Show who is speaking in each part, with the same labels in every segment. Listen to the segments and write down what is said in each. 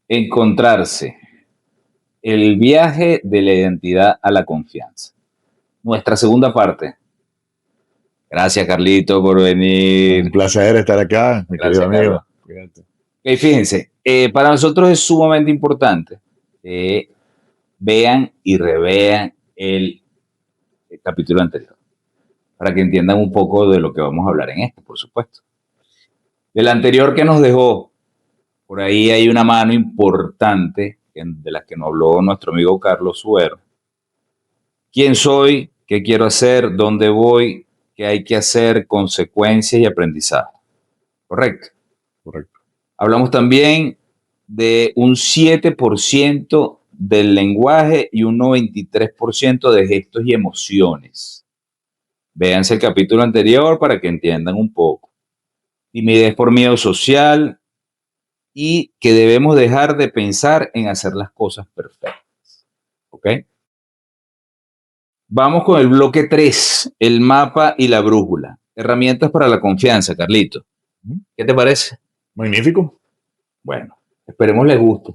Speaker 1: Encontrarse. El viaje de la identidad a la confianza. Nuestra segunda parte. Gracias, Carlito, por
Speaker 2: Un
Speaker 1: venir.
Speaker 2: placer estar acá, mi querido
Speaker 1: Gracias, Carlos.
Speaker 2: amigo. Cuídate.
Speaker 1: Ok, fíjense, para nosotros es sumamente importante que vean y revean el capítulo anterior, para que entiendan un poco de lo que vamos a hablar en este, por supuesto. Del anterior que nos dejó, por ahí hay una mano importante de la que nos habló nuestro amigo Carlos Suero. ¿Quién soy? ¿Qué quiero hacer? ¿Dónde voy? ¿Qué hay que hacer? Consecuencias y aprendizaje. Correcto.
Speaker 2: Correcto.
Speaker 1: Hablamos también de un 7% del lenguaje y un 93% de gestos y emociones. Véanse el capítulo anterior para que entiendan un poco. Timidez por miedo social y que debemos dejar de pensar en hacer las cosas perfectas. ¿Ok? Vamos con el bloque 3, el mapa y la brújula. Herramientas para la confianza, Carlito. ¿Qué te parece?
Speaker 2: Magnífico.
Speaker 1: Bueno, esperemos les guste.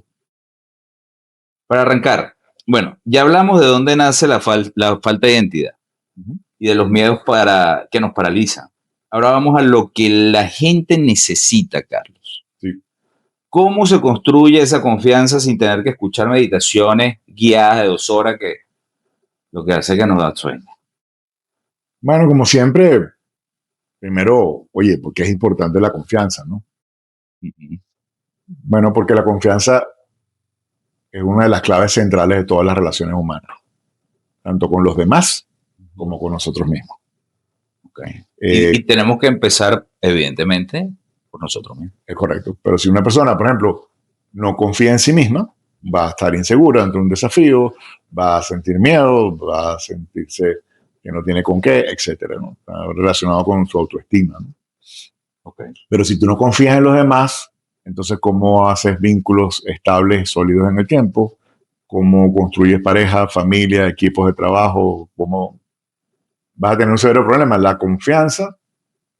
Speaker 1: Para arrancar, bueno, ya hablamos de dónde nace la falta de identidad y de los miedos que nos paralizan. Ahora vamos a lo que la gente necesita, Carlos.
Speaker 2: Sí.
Speaker 1: ¿Cómo se construye esa confianza sin tener que escuchar meditaciones guiadas de 2 horas que lo que hace es que nos da sueño?
Speaker 2: Bueno, como siempre, primero, oye, porque es importante la confianza, ¿no? Bueno, porque la confianza es una de las claves centrales de todas las relaciones humanas, tanto con los demás como con nosotros mismos.
Speaker 1: Okay. Y tenemos que empezar, evidentemente, por nosotros mismos.
Speaker 2: Es correcto. Pero si una persona, por ejemplo, no confía en sí misma, va a estar insegura ante un desafío, va a sentir miedo, va a sentirse que no tiene con qué, etcétera, ¿no? Está relacionado con su autoestima, ¿no?
Speaker 1: Okay.
Speaker 2: Pero si tú no confías en los demás, entonces ¿cómo haces vínculos estables, sólidos en el tiempo? ¿Cómo construyes pareja, familia, equipos de trabajo? ¿Cómo vas a tener un severo problema? La confianza,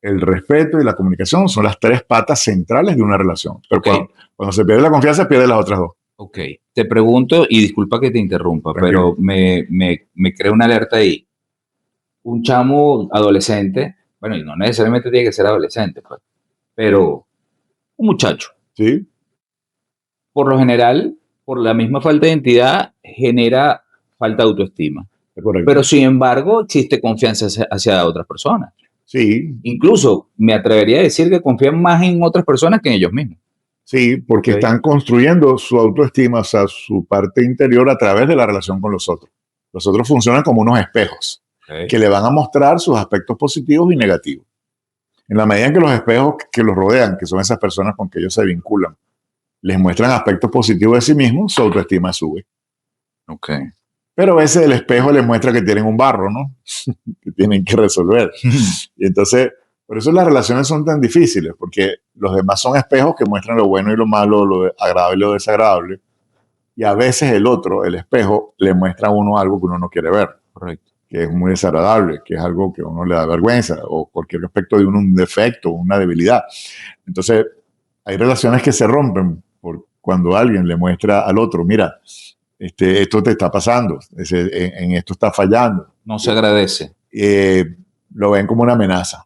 Speaker 2: el respeto y la comunicación son las 3 patas centrales de una relación. Pero
Speaker 1: Okay.
Speaker 2: cuando se pierde la confianza, pierde las otras 2.
Speaker 1: Ok, te pregunto, y disculpa que te interrumpa,
Speaker 2: Tranquilo.
Speaker 1: pero me crea una alerta ahí. Un chamo adolescente, bueno, y no necesariamente tiene que ser adolescente, pues, pero un muchacho,
Speaker 2: ¿Sí?
Speaker 1: por lo general, por la misma falta de identidad, genera falta de autoestima.
Speaker 2: Es correcto.
Speaker 1: Pero sin embargo, existe confianza hacia otras personas.
Speaker 2: Sí.
Speaker 1: Incluso me atrevería a decir que confían más en otras personas que en ellos mismos.
Speaker 2: Sí, porque
Speaker 1: Okay.
Speaker 2: están construyendo su autoestima, o sea, su parte interior a través de la relación con los otros. Los otros funcionan como unos espejos que le van a mostrar sus aspectos positivos y negativos. En la medida en que los espejos que los rodean, que son esas personas con que ellos se vinculan, les muestran aspectos positivos de sí mismos, su autoestima sube.
Speaker 1: Okay.
Speaker 2: Pero a veces el espejo les muestra que tienen un barro, ¿no? que tienen que resolver. Y entonces, por eso las relaciones son tan difíciles, porque los demás son espejos que muestran lo bueno y lo malo, lo agradable y lo desagradable. Y a veces el otro, el espejo, le muestra a uno algo que uno no quiere ver.
Speaker 1: Correcto.
Speaker 2: Que es muy desagradable, que es algo que a uno le da vergüenza, o cualquier aspecto de uno, un defecto, una debilidad. Entonces, hay relaciones que se rompen por cuando alguien le muestra al otro, mira, esto te está pasando, en esto está fallando.
Speaker 1: No se agradece.
Speaker 2: Lo ven como una amenaza.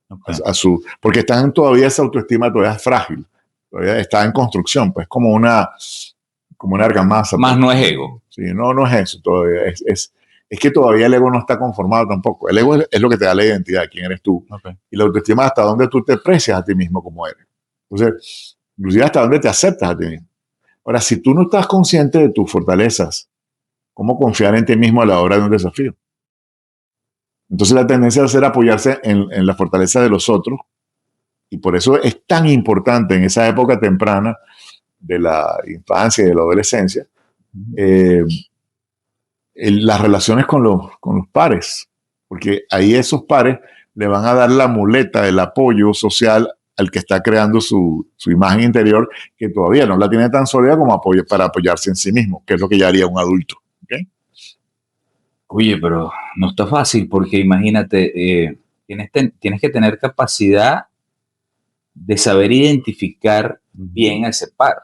Speaker 1: Okay.
Speaker 2: Porque están todavía, esa autoestima todavía es frágil, todavía está en construcción, pues como una argamasa.
Speaker 1: Más
Speaker 2: pues.
Speaker 1: no es ego.
Speaker 2: Sí, no es eso todavía, es que todavía el ego no está conformado tampoco. El ego es lo que te da la identidad, quién eres tú.
Speaker 1: Okay.
Speaker 2: Y la autoestima hasta dónde tú te aprecias a ti mismo como eres. Entonces, inclusive hasta dónde te aceptas a ti mismo. Ahora, si tú no estás consciente de tus fortalezas, ¿cómo confiar en ti mismo a la hora de un desafío? Entonces la tendencia va a ser apoyarse en la fortaleza de los otros. Y por eso es tan importante en esa época temprana de la infancia y de la adolescencia, las relaciones con los pares, porque ahí esos pares le van a dar la muleta, el apoyo social al que está creando su imagen interior, que todavía no la tiene tan sólida como para apoyarse en sí mismo, que es lo que ya haría un adulto. ¿Okay?
Speaker 1: Oye, pero no está fácil porque imagínate, tienes que tener capacidad de saber identificar bien a ese par.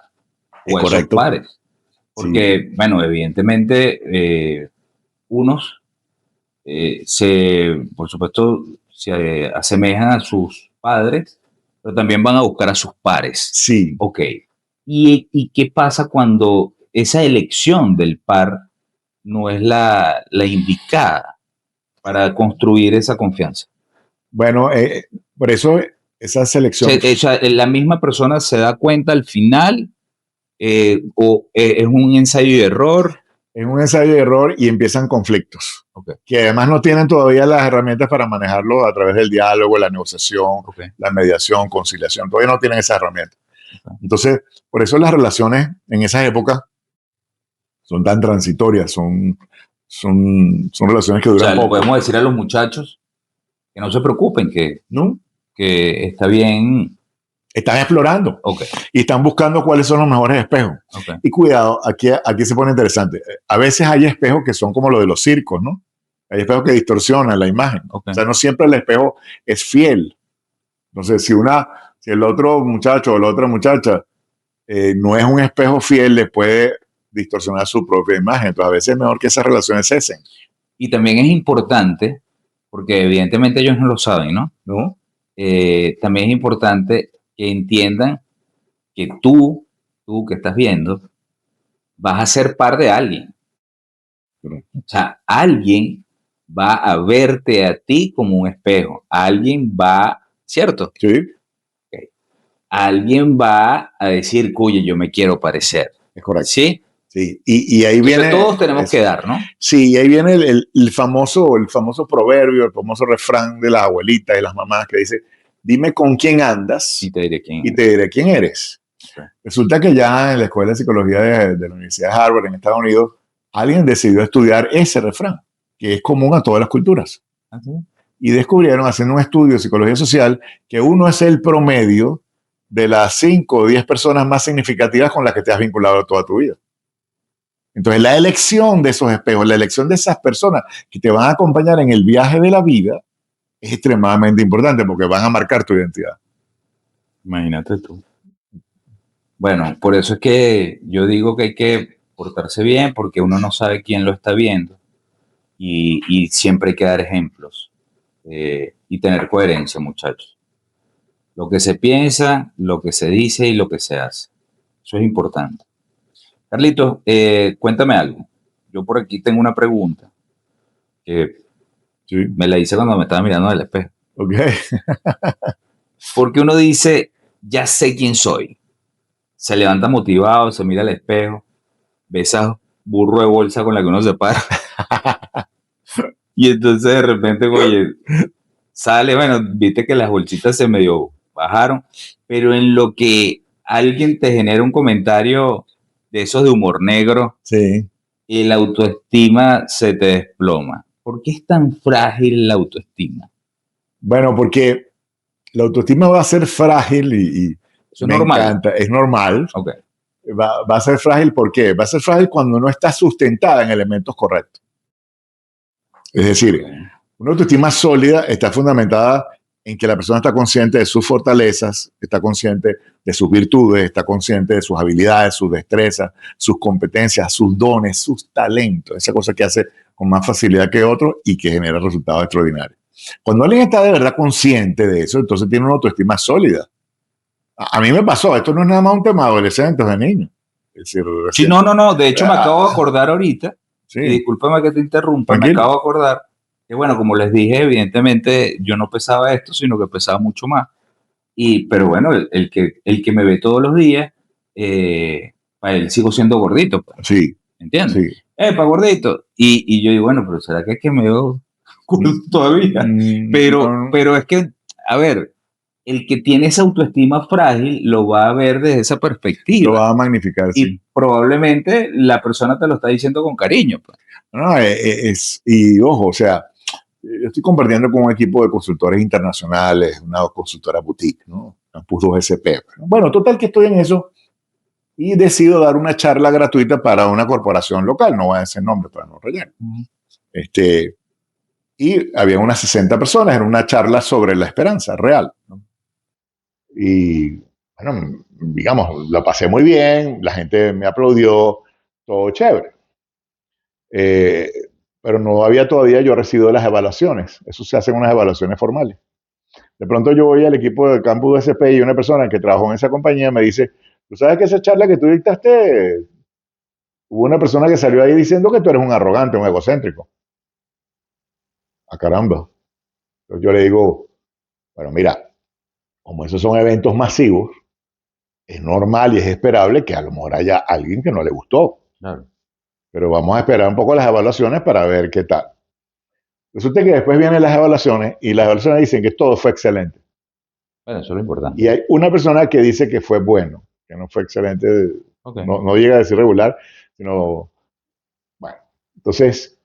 Speaker 2: Es
Speaker 1: o esos
Speaker 2: correcto.
Speaker 1: pares.
Speaker 2: Sí,
Speaker 1: Porque, bueno, evidentemente, unos por supuesto, se asemejan a sus padres, pero también van a buscar a sus pares.
Speaker 2: sí.
Speaker 1: Ok. ¿Y qué pasa cuando esa elección del par no es la indicada para construir esa confianza?
Speaker 2: Bueno, por eso esa selección
Speaker 1: O sea, la misma persona se da cuenta al final, o es un ensayo y error.
Speaker 2: es un ensayo de error y empiezan conflictos,
Speaker 1: Ok,
Speaker 2: que además no tienen todavía las herramientas para manejarlo a través del diálogo, la negociación,
Speaker 1: ok,
Speaker 2: la mediación, conciliación. Todavía no tienen esas herramientas.
Speaker 1: ok.
Speaker 2: Entonces, por eso las relaciones en esas épocas son tan transitorias, son relaciones que
Speaker 1: O
Speaker 2: duran
Speaker 1: sea, le
Speaker 2: poco,
Speaker 1: podemos decir a los muchachos que no se preocupen,
Speaker 2: ¿no?
Speaker 1: que está bien.
Speaker 2: Están explorando
Speaker 1: Ok,
Speaker 2: y están buscando cuáles son los mejores espejos.
Speaker 1: ok.
Speaker 2: Y cuidado, aquí se pone interesante. A veces hay espejos que son como los de los circos, ¿no? Hay espejos que distorsionan la imagen.
Speaker 1: Ok.
Speaker 2: O sea, no siempre el espejo es fiel. Entonces, si el otro muchacho o la otra muchacha no es un espejo fiel, le puede distorsionar su propia imagen. Entonces, a veces es mejor que esas relaciones cesen,
Speaker 1: Y también es importante, porque evidentemente ellos no lo saben, ¿no?
Speaker 2: ¿no?
Speaker 1: También es importante que entiendan que tú que estás viendo, vas a ser par de alguien. O sea, alguien va a verte a ti como un espejo. Alguien va, ¿cierto?
Speaker 2: Sí,
Speaker 1: Ok. Alguien va a decir, oye, yo me quiero parecer.
Speaker 2: es correcto.
Speaker 1: ¿Sí?
Speaker 2: Sí. Y ahí
Speaker 1: Entonces
Speaker 2: viene
Speaker 1: todos tenemos
Speaker 2: eso.
Speaker 1: que dar, ¿no?
Speaker 2: Sí, y ahí viene el famoso proverbio, el famoso refrán de las abuelitas y las mamás que dice, dime con quién andas
Speaker 1: Y te diré quién
Speaker 2: y
Speaker 1: es.
Speaker 2: te diré quién eres.
Speaker 1: Ok.
Speaker 2: Resulta que ya en la Escuela de Psicología de la Universidad de Harvard en Estados Unidos, alguien decidió estudiar ese refrán, que es común a todas las culturas.
Speaker 1: ¿Ah, sí?
Speaker 2: Y descubrieron, haciendo un estudio de psicología social, que uno es el promedio de las 5 o 10 personas más significativas con las que te has vinculado toda tu vida. Entonces, la elección de esos espejos, la elección de esas personas que te van a acompañar en el viaje de la vida es extremadamente importante porque van a marcar tu identidad.
Speaker 1: Imagínate tú. Bueno, por eso es que yo digo que hay que portarse bien porque uno no sabe quién lo está viendo y siempre hay que dar ejemplos y tener coherencia, muchachos. Lo que se piensa, lo que se dice y lo que se hace. Eso es importante. Carlitos, cuéntame algo. Yo por aquí tengo una pregunta que
Speaker 2: ¿Sí?
Speaker 1: me la hice cuando me estaba mirando en el espejo.
Speaker 2: ¿Ok?
Speaker 1: Porque uno dice, ya sé quién soy. Se levanta motivado, se mira al espejo, ve esa burro de bolsa con la que uno se para. Y entonces de repente, oye, sale, bueno, viste que las bolsitas se medio bajaron, pero en lo que alguien te genera un comentario de esos de humor negro,
Speaker 2: Sí.
Speaker 1: y la autoestima se te desploma. ¿Por qué es tan frágil la autoestima?
Speaker 2: Bueno, porque la autoestima va a ser frágil y
Speaker 1: Eso es
Speaker 2: me
Speaker 1: normal.
Speaker 2: encanta, es normal.
Speaker 1: Ok,
Speaker 2: Va a ser frágil, ¿por qué? Va a ser frágil cuando no está sustentada en elementos correctos. Es decir,
Speaker 1: ok.
Speaker 2: una autoestima sólida está fundamentada en que la persona está consciente de sus fortalezas, está consciente de sus virtudes, está consciente de sus habilidades, sus destrezas, sus competencias, sus dones, sus talentos, esa cosa que hace con más facilidad que otro y que genera resultados extraordinarios. Cuando alguien está de verdad consciente de eso, entonces tiene una autoestima sólida. A mí me pasó, esto no es nada más un tema de adolescentes, de niños. Es decir,
Speaker 1: Sí,
Speaker 2: recién,
Speaker 1: no, de hecho me acabo de acordar ahorita, y
Speaker 2: sí,
Speaker 1: discúlpame que te interrumpa, me
Speaker 2: tranquilo.
Speaker 1: acabo de acordar que bueno, como les dije, evidentemente yo no pesaba esto, sino que pesaba mucho más. Pero bueno, el que me ve todos los días, para él sigo siendo gordito, pues,
Speaker 2: Sí,
Speaker 1: ¿entiendes?
Speaker 2: sí.
Speaker 1: Pa' gordito. Y yo digo, bueno, pero ¿será que es que me veo cool todavía?
Speaker 2: No,
Speaker 1: Pero es que, a ver, el que tiene esa autoestima frágil lo va a ver desde esa
Speaker 2: lo
Speaker 1: perspectiva.
Speaker 2: va a magnificar,
Speaker 1: Y
Speaker 2: sí.
Speaker 1: probablemente la persona te lo está diciendo con cariño, pues.
Speaker 2: No, y ojo, o sea, yo estoy compartiendo con un equipo de consultores internacionales, una consultora boutique, ¿no? Campus 2SP. Bueno, total que estoy en eso y decido dar una charla gratuita para una corporación local, no voy a decir nombre para no rellenar. Este, y había unas 60 personas, era una charla sobre la esperanza real, ¿no? Y bueno, digamos, la pasé muy bien, la gente me aplaudió, todo chévere. Eh, pero no había todavía yo recibido las evaluaciones. Eso se hacen unas evaluaciones formales. De pronto yo voy al equipo del campus de SP y una persona que trabajó en esa compañía me dice, ¿tú sabes que esa charla que tú dictaste, hubo una persona que salió ahí diciendo que tú eres un arrogante, un egocéntrico? ¡Ah, caramba! Entonces yo le digo, bueno, mira, como esos son eventos masivos, es normal y es esperable que a lo mejor haya alguien que no le gustó.
Speaker 1: Claro.
Speaker 2: Pero vamos a esperar un poco las evaluaciones para ver qué tal. Resulta que después vienen las evaluaciones y las evaluaciones dicen que todo fue excelente.
Speaker 1: Bueno, eso es lo importante.
Speaker 2: Y hay una persona que dice que fue bueno, que no fue excelente,
Speaker 1: Ok.
Speaker 2: no llega a decir regular, sino, bueno. Entonces,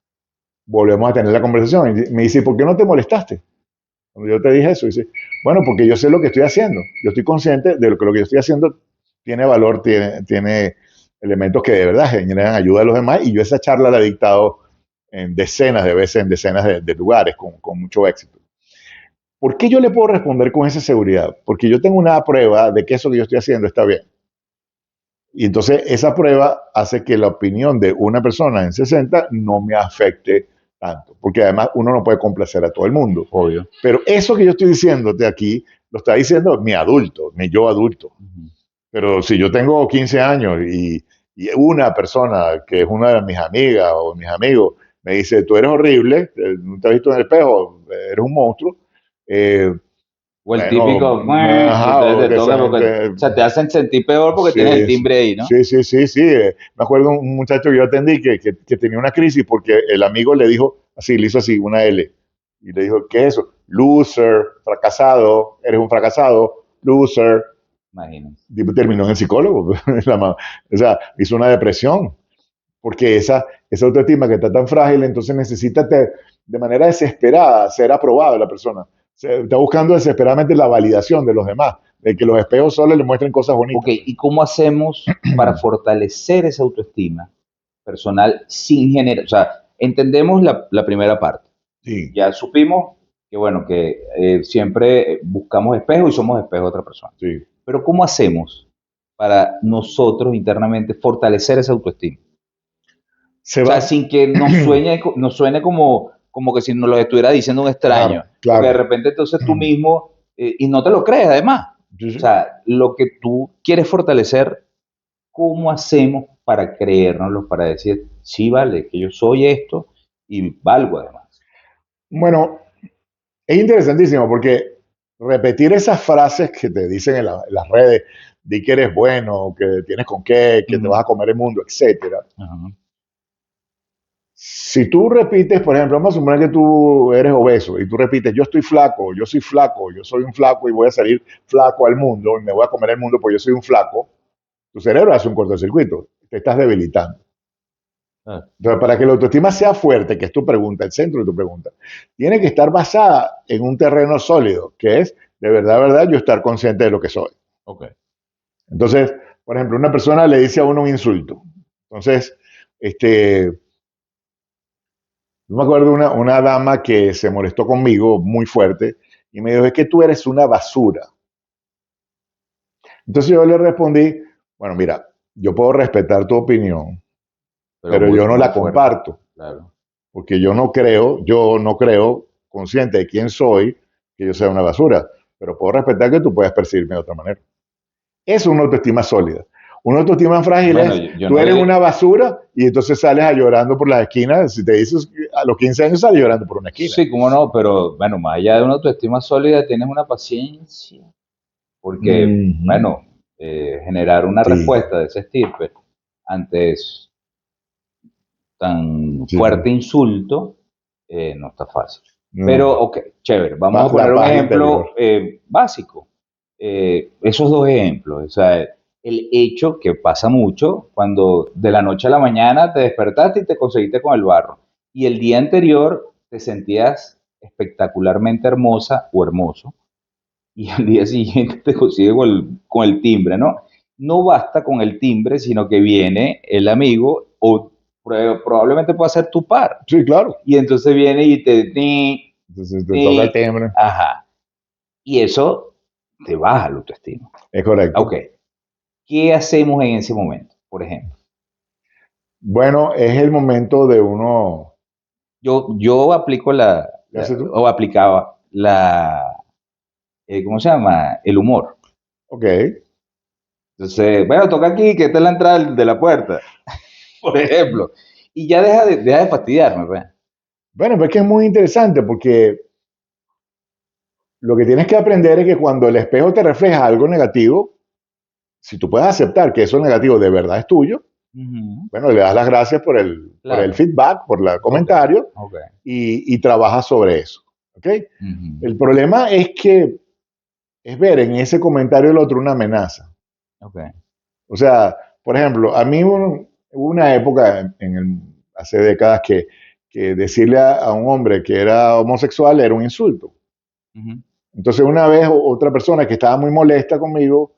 Speaker 2: volvemos a tener la conversación y me dice, ¿por qué no te molestaste? Cuando yo te dije eso, dice, bueno, porque yo sé lo que estoy haciendo. Yo estoy consciente de lo que yo estoy haciendo tiene valor, tiene elementos que de verdad generan ayuda a los demás y yo esa charla la he dictado en decenas de veces, en decenas de lugares, con mucho éxito. ¿Por qué yo le puedo responder con esa seguridad? Porque yo tengo una prueba de que eso que yo estoy haciendo está bien. Y entonces esa prueba hace que la opinión de una persona en 60 no me afecte tanto, porque además uno no puede complacer a todo el mundo.
Speaker 1: Obvio.
Speaker 2: Pero eso que yo estoy diciéndote aquí, lo está diciendo mi adulto, mi yo adulto.
Speaker 1: Ujú.
Speaker 2: Pero si yo tengo 15 años y una persona que es una de mis amigas o mis amigos me dice, tú eres horrible, no te has visto en el espejo, eres un monstruo,
Speaker 1: O el
Speaker 2: bueno,
Speaker 1: típico, y
Speaker 2: ajá,
Speaker 1: entonces
Speaker 2: o
Speaker 1: te
Speaker 2: que
Speaker 1: toca
Speaker 2: esa
Speaker 1: porque,
Speaker 2: gente,
Speaker 1: o sea, te hacen sentir peor porque tienes el
Speaker 2: sí,
Speaker 1: timbre ahí, ¿no?
Speaker 2: sí, sí, sí, sí. Me acuerdo un muchacho que yo atendí que tenía una crisis porque el amigo le dijo, así, le hizo así, una L, y le dijo, ¿qué es eso? Loser, fracasado, eres un fracasado, loser.
Speaker 1: Imagínense.
Speaker 2: Y terminó en el psicólogo. O sea, hizo una depresión, porque esa autoestima que está tan frágil, entonces necesita de manera desesperada ser aprobada la persona. Está buscando desesperadamente la validación de los demás, de que los espejos solo le muestren cosas
Speaker 1: Ok,
Speaker 2: bonitas.
Speaker 1: ¿y cómo hacemos para fortalecer esa autoestima personal sin generar, o sea, entendemos la primera parte,
Speaker 2: Sí,
Speaker 1: ya supimos que, bueno, que siempre buscamos espejos y somos espejos de otra persona,
Speaker 2: sí.
Speaker 1: pero ¿cómo hacemos para nosotros internamente fortalecer esa autoestima?
Speaker 2: Se
Speaker 1: O sea,
Speaker 2: va.
Speaker 1: sin que nos suene como que si nos lo estuviera diciendo un extraño,
Speaker 2: Claro,
Speaker 1: porque de
Speaker 2: claro.
Speaker 1: repente entonces tú mismo, y no te lo crees además,
Speaker 2: Sí,
Speaker 1: o
Speaker 2: sí.
Speaker 1: sea, lo que tú quieres fortalecer, ¿cómo hacemos para creérnoslo, para decir, sí, vale, que yo soy esto y valgo además?
Speaker 2: Bueno, es interesantísimo porque repetir esas frases que te dicen en las redes, de que eres bueno, que tienes con qué, que te
Speaker 1: Ujú.
Speaker 2: vas a comer el mundo, etcétera.
Speaker 1: Ajá.
Speaker 2: Si tú repites, por ejemplo, vamos a suponer que tú eres obeso y tú repites, yo estoy flaco, yo soy flaco, yo soy un flaco y voy a salir flaco al mundo y me voy a comer el mundo porque yo soy un flaco, tu cerebro hace un cortocircuito, te estás debilitando.
Speaker 1: Ah,
Speaker 2: Entonces, para que la autoestima sea fuerte, que es tu pregunta, el centro de tu pregunta, tiene que estar basada en un terreno sólido, que es, de verdad, yo estar consciente de lo que soy.
Speaker 1: ok.
Speaker 2: Entonces, por ejemplo, una persona le dice a uno un insulto. Entonces, yo me acuerdo de una dama que se molestó conmigo muy fuerte y me dijo, es que tú eres una basura. Entonces yo le respondí, bueno, mira, yo puedo respetar tu opinión,
Speaker 1: Pero
Speaker 2: pero
Speaker 1: muy,
Speaker 2: yo no
Speaker 1: muy
Speaker 2: la
Speaker 1: fuerte,
Speaker 2: comparto,
Speaker 1: claro.
Speaker 2: porque yo no creo, consciente de quién soy, que yo sea una basura, pero puedo respetar que tú puedas percibirme de otra manera. Eso es una autoestima sólida. Una autoestima frágil
Speaker 1: Bueno,
Speaker 2: es,
Speaker 1: yo
Speaker 2: tú
Speaker 1: no
Speaker 2: eres
Speaker 1: diría,
Speaker 2: una basura y entonces sales a llorando por las esquinas. Si te dices a los 15 años, sales llorando por una esquina.
Speaker 1: sí, cómo no, pero bueno, más allá de una autoestima sólida, tienes una paciencia, porque,
Speaker 2: Ujú.
Speaker 1: bueno, generar una
Speaker 2: Sí,
Speaker 1: respuesta de ese estirpe ante tan
Speaker 2: sí, sí.
Speaker 1: fuerte insulto, no está fácil.
Speaker 2: No.
Speaker 1: Pero, ok, chévere, vamos a
Speaker 2: La
Speaker 1: poner un
Speaker 2: paz interior.
Speaker 1: ejemplo básico. Esos dos ejemplos, o sea, el hecho que pasa mucho cuando de la noche a la mañana te despertaste y te conseguiste con el barro, y el día anterior te sentías espectacularmente hermosa o hermoso, y al día siguiente te consigues con el timbre, ¿no? No basta con el timbre, sino que viene el amigo o probablemente pueda ser tu par.
Speaker 2: Sí, claro.
Speaker 1: Y entonces viene y te...
Speaker 2: Entonces te toca el timbre.
Speaker 1: ajá. Y eso te baja la autoestima.
Speaker 2: Es correcto.
Speaker 1: Ok. ¿Qué hacemos en ese momento, por ejemplo?
Speaker 2: Bueno, es el momento de uno.
Speaker 1: Yo aplico
Speaker 2: ¿Qué haces tú?
Speaker 1: o aplicaba ¿cómo se llama? El humor.
Speaker 2: Ok.
Speaker 1: Entonces, bueno, toca aquí, que esta es la entrada de la puerta, por ejemplo. Y ya deja de fastidiarme, pues.
Speaker 2: Bueno, pues es que es muy interesante porque lo que tienes que aprender es que cuando el espejo te refleja algo negativo, si tú puedes aceptar que eso negativo de verdad es tuyo,
Speaker 1: Ujú,
Speaker 2: bueno, le das las gracias por el
Speaker 1: claro.
Speaker 2: feedback, por el
Speaker 1: Ok,
Speaker 2: comentario
Speaker 1: ok.
Speaker 2: y trabajas sobre eso. ¿Ok?
Speaker 1: Ujú,
Speaker 2: El problema es que es ver en ese comentario del otro una amenaza.
Speaker 1: ok.
Speaker 2: O sea, por ejemplo, a mí hubo una época hace décadas que decirle a un hombre que era homosexual era un insulto.
Speaker 1: Ujú,
Speaker 2: Entonces una vez otra persona que estaba muy molesta conmigo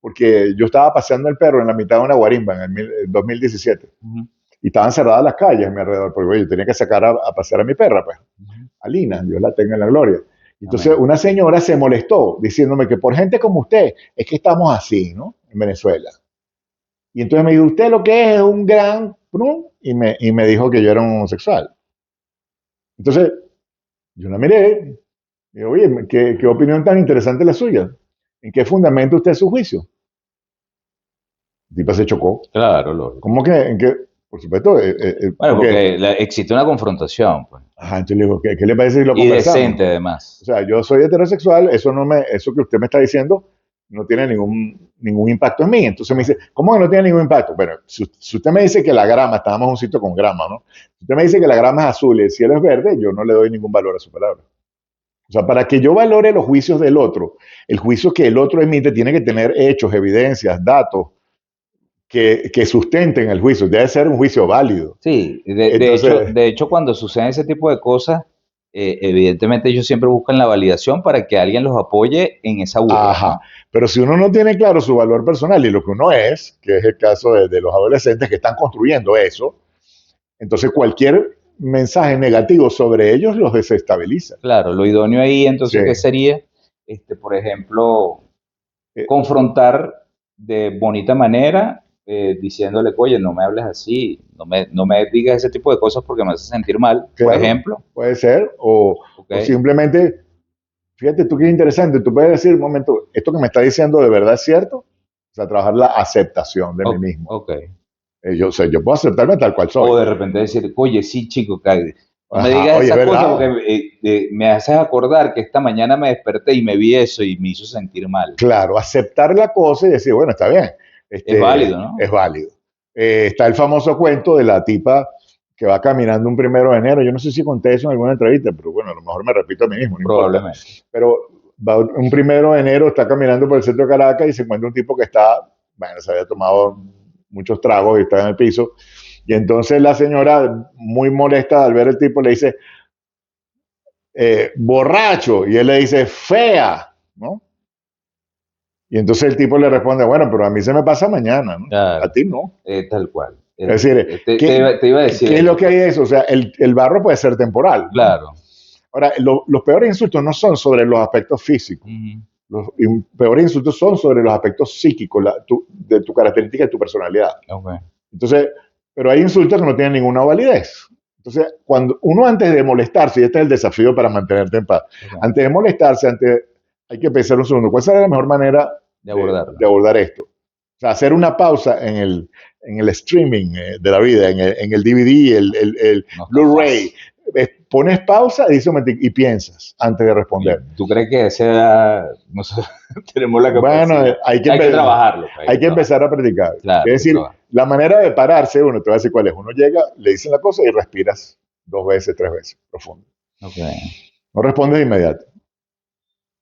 Speaker 2: porque yo estaba paseando el perro en la mitad de una guarimba en 2017
Speaker 1: ujú,
Speaker 2: y estaban cerradas las calles a mi alrededor porque oye, yo tenía que sacar a pasear a mi perra, pues,
Speaker 1: ujú.
Speaker 2: a Lina, Dios la tenga en la gloria. Entonces
Speaker 1: Amén.
Speaker 2: una señora se molestó diciéndome que por gente como usted es que estamos así, ¿no? En Venezuela. Y entonces me dijo, usted lo que es un gran... ¿no? Y me dijo que yo era un homosexual. Entonces yo la miré y digo, oye, ¿qué opinión tan interesante la suya? ¿En qué fundamento usted su juicio? El tipo se chocó.
Speaker 1: Claro, lógico.
Speaker 2: ¿Cómo que? ¿En qué? Por supuesto,
Speaker 1: Bueno,
Speaker 2: porque,
Speaker 1: porque existe una confrontación, pues.
Speaker 2: ajá, entonces le digo, ¿qué le parece si lo
Speaker 1: Y
Speaker 2: conversamos?
Speaker 1: decente,
Speaker 2: O
Speaker 1: además.
Speaker 2: sea, yo soy heterosexual, eso que usted me está diciendo no tiene ningún impacto en mí. Entonces me dice, ¿cómo que no tiene ningún impacto? Bueno, si usted me dice que la grama, estábamos en un sitio con grama, ¿no? Si usted me dice que la grama es azul y el cielo es verde, yo no le doy ningún valor a su palabra. O sea, para que yo valore los juicios del otro, el juicio que el otro emite tiene que tener hechos, evidencias, datos que sustenten el juicio. Debe ser un juicio válido.
Speaker 1: Sí,
Speaker 2: Entonces,
Speaker 1: de hecho, cuando suceden ese tipo de cosas, evidentemente ellos siempre buscan la validación para que alguien los apoye en esa burla,
Speaker 2: ajá.
Speaker 1: ¿no?
Speaker 2: Pero si uno no tiene claro su valor personal y lo que uno es, que es el caso de los adolescentes que están construyendo eso, entonces cualquier mensaje negativo sobre ellos los desestabiliza.
Speaker 1: Claro, lo idóneo ahí,
Speaker 2: Sí.
Speaker 1: entonces, ¿qué sería? Por ejemplo,
Speaker 2: Eh,
Speaker 1: confrontar de bonita manera, diciéndole, oye, no me hables así, no me digas ese tipo de cosas porque me hace sentir mal, por
Speaker 2: claro,
Speaker 1: ejemplo,
Speaker 2: puede ser.
Speaker 1: ¿ok?
Speaker 2: O simplemente, fíjate tú que es interesante, tú puedes decir, un momento, ¿esto que me está diciendo de verdad es cierto? O sea, trabajar la aceptación de mí mismo.
Speaker 1: Ok.
Speaker 2: O sea, yo puedo aceptarme tal cual
Speaker 1: O
Speaker 2: soy.
Speaker 1: de repente decir, oye, sí, chico, no me
Speaker 2: Ajá,
Speaker 1: digas
Speaker 2: oye, es
Speaker 1: esas cosas porque
Speaker 2: verdad.
Speaker 1: me haces acordar que esta mañana me desperté y me vi eso y me hizo sentir mal.
Speaker 2: Claro, aceptar la cosa y decir, bueno, está bien,
Speaker 1: Es válido, ¿no?
Speaker 2: es válido. Está el famoso cuento de la tipa que va caminando un 1 de enero. Yo no sé si conté eso en alguna entrevista, pero bueno, a lo mejor me repito a mí mismo, no importa.
Speaker 1: Probablemente.
Speaker 2: Pero va un 1 de enero, está caminando por el centro de Caracas y se encuentra un tipo que está, bueno, se había tomado muchos tragos y está en el piso. Y entonces la señora, muy molesta al ver el tipo, le dice, borracho. Y él le dice, fea, ¿no? Y entonces el tipo le responde, bueno, pero a mí se me pasa mañana, ¿no? A
Speaker 1: Claro,
Speaker 2: ti no.
Speaker 1: tal cual.
Speaker 2: Es decir,
Speaker 1: Te iba a decir
Speaker 2: ¿qué es lo
Speaker 1: eso,
Speaker 2: que
Speaker 1: pues.
Speaker 2: hay de eso? O sea, el barro puede ser temporal, ¿no?
Speaker 1: Claro.
Speaker 2: Ahora, los peores insultos no son sobre los aspectos físicos.
Speaker 1: Ujú,
Speaker 2: Los peores insultos son sobre los aspectos psíquicos de tu característica y tu personalidad.
Speaker 1: ok,
Speaker 2: Entonces, pero hay insultos que no tienen ninguna validez. Entonces, cuando uno antes de molestarse, y este es el desafío para mantenerte en paz,
Speaker 1: ok.
Speaker 2: antes de molestarse, hay que pensar un segundo, ¿cuál será la mejor manera
Speaker 1: De abordarlo.
Speaker 2: de abordar esto? O sea, hacer una pausa en el streaming de la vida, en el DVD, el
Speaker 1: No está
Speaker 2: Blu-ray.
Speaker 1: fácil.
Speaker 2: Pones pausa y, y piensas antes de responder.
Speaker 1: ¿Tú crees que sea, no sé, tenemos la
Speaker 2: Bueno,
Speaker 1: capacidad? Hay que trabajarlo, pues, hay
Speaker 2: hay
Speaker 1: que
Speaker 2: que
Speaker 1: trabajarlo.
Speaker 2: empezar a practicar.
Speaker 1: Claro, hay
Speaker 2: Es
Speaker 1: que
Speaker 2: decir,
Speaker 1: trabajar.
Speaker 2: la manera de pararse, uno te va a decir cuál es. Uno llega, le dicen la cosa y respiras 2 veces, 3 veces, profundo.
Speaker 1: Ok,
Speaker 2: No respondes de inmediato.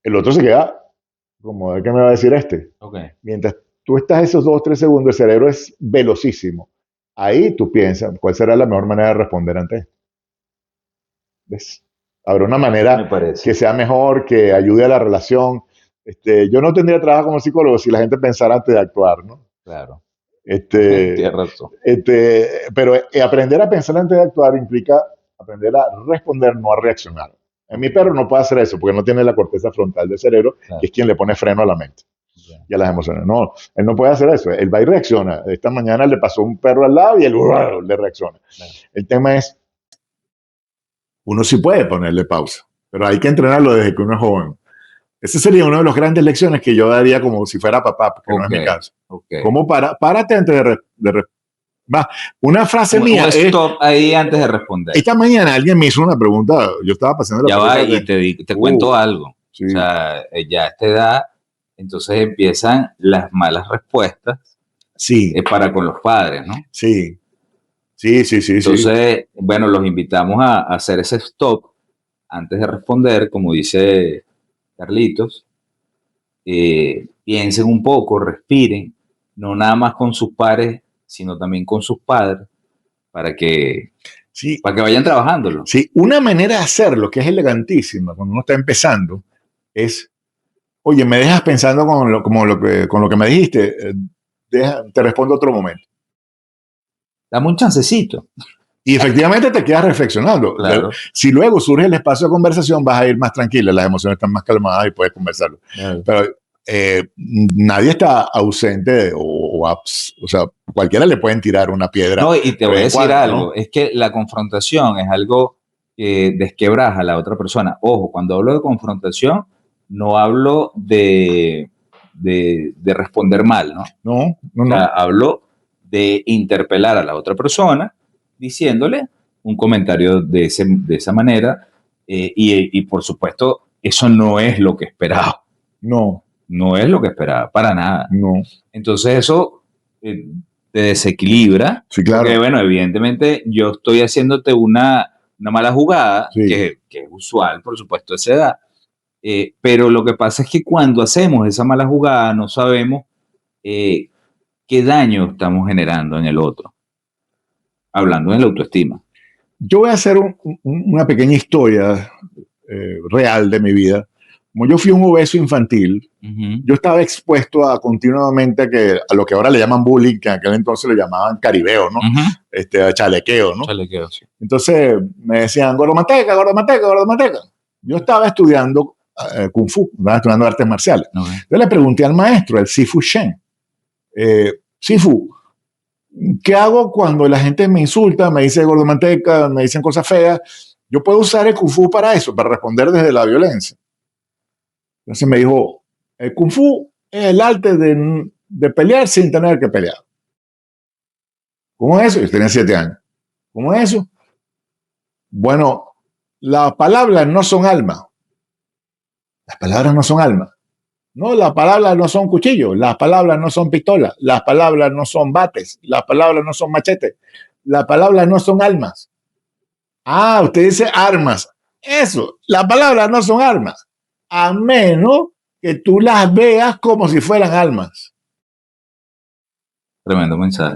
Speaker 2: El otro se queda como, ¿qué me va a decir este?
Speaker 1: ok.
Speaker 2: Mientras tú estás esos 2 o 3 segundos, el cerebro es velocísimo. Ahí tú piensas, ¿cuál será la mejor manera de responder ante esto? ¿Ves? Habrá una
Speaker 1: Me
Speaker 2: manera
Speaker 1: parece,
Speaker 2: que sea mejor, que ayude a la relación. Yo no tendría trabajo como psicólogo si la gente pensara antes de actuar, ¿no?
Speaker 1: claro.
Speaker 2: Este,
Speaker 1: Tienes razón.
Speaker 2: pero aprender a pensar antes de actuar implica aprender a responder, no a reaccionar. Mi perro no puede hacer eso porque no tiene la corteza frontal del cerebro,
Speaker 1: Claro.
Speaker 2: que es quien le pone freno a la mente
Speaker 1: Ya.
Speaker 2: y a las emociones. No, él no puede hacer eso. Él va y reacciona. Esta mañana le pasó un perro al lado y él le reacciona.
Speaker 1: Claro.
Speaker 2: El tema es, uno sí puede ponerle pausa, pero hay que entrenarlo desde que uno es joven. Esa sería una de las grandes lecciones que yo daría como si fuera papá, porque no es mi caso.
Speaker 1: Okay.
Speaker 2: ¿Cómo párate antes va. Una frase mía
Speaker 1: un
Speaker 2: es,
Speaker 1: stop ahí antes de responder.
Speaker 2: esta mañana alguien me hizo una pregunta, yo estaba pasando la
Speaker 1: Ya va,
Speaker 2: pregunta
Speaker 1: y te cuento algo.
Speaker 2: sí.
Speaker 1: O sea, ya a esta edad, entonces empiezan las malas respuestas
Speaker 2: Sí,
Speaker 1: para con los padres, ¿no?
Speaker 2: sí.
Speaker 1: Entonces, bueno, los invitamos a hacer ese stop antes de responder, como dice Carlitos. Piensen un poco, respiren, no nada más con sus pares, sino también con sus padres, para que vayan trabajándolo.
Speaker 2: Sí, una manera de hacerlo que es elegantísima cuando uno está empezando es, oye, me dejas pensando con lo que me dijiste, te respondo otro momento.
Speaker 1: Dame un chancecito.
Speaker 2: Y efectivamente te quedas reflexionando.
Speaker 1: Claro.
Speaker 2: Si luego surge el espacio de conversación, vas a ir más tranquila, las emociones están más calmadas y puedes conversarlo.
Speaker 1: Claro.
Speaker 2: Pero nadie está ausente o sea, cualquiera le pueden tirar una piedra.
Speaker 1: No, y te voy a decir algo, ¿no? Es que la confrontación es algo que desquebraja a la otra persona. Ojo, cuando hablo de confrontación, no hablo de responder mal, ¿no?
Speaker 2: No.
Speaker 1: O sea, hablo de interpelar a la otra persona diciéndole un comentario de esa manera y por supuesto, eso no es lo que esperaba. No es lo que esperaba, para nada.
Speaker 2: No.
Speaker 1: Entonces eso te desequilibra.
Speaker 2: Sí, claro.
Speaker 1: Porque, bueno, evidentemente yo estoy haciéndote una mala jugada,
Speaker 2: sí.
Speaker 1: que es usual, por supuesto, a esa edad. Pero lo que pasa es que cuando hacemos esa mala jugada no sabemos qué daño estamos generando en el otro. Hablando de la autoestima.
Speaker 2: Yo voy a hacer una pequeña historia real de mi vida. Como yo fui un obeso infantil, yo estaba expuesto continuamente a lo que ahora le llaman bullying, que en aquel entonces le llamaban caribeo, ¿no? Chalequeo, ¿no?
Speaker 1: Chalequeo, sí.
Speaker 2: Entonces me decían, gordo manteca. Yo estaba estudiando Kung Fu, estaba estudiando artes marciales.
Speaker 1: Okay.
Speaker 2: Yo le pregunté al maestro, el Sifu Shen, Sifu, ¿qué hago cuando la gente me insulta, me dice gordo manteca, me dicen cosas feas? Yo puedo usar el Kung Fu para eso, para responder desde la violencia. Entonces me dijo, el Kung Fu es el arte de pelear sin tener que pelear. ¿Cómo es eso? Yo tenía 7 años. ¿Cómo es eso? Bueno, las palabras no son alma. Las palabras no son alma. No, las palabras no son cuchillos. Las palabras no son pistolas. Las palabras no son bates. Las palabras no son machetes. Las palabras no son almas. Ah, usted dice armas. Eso, las palabras no son armas. A menos que tú las veas como si fueran almas.
Speaker 1: Tremendo mensaje.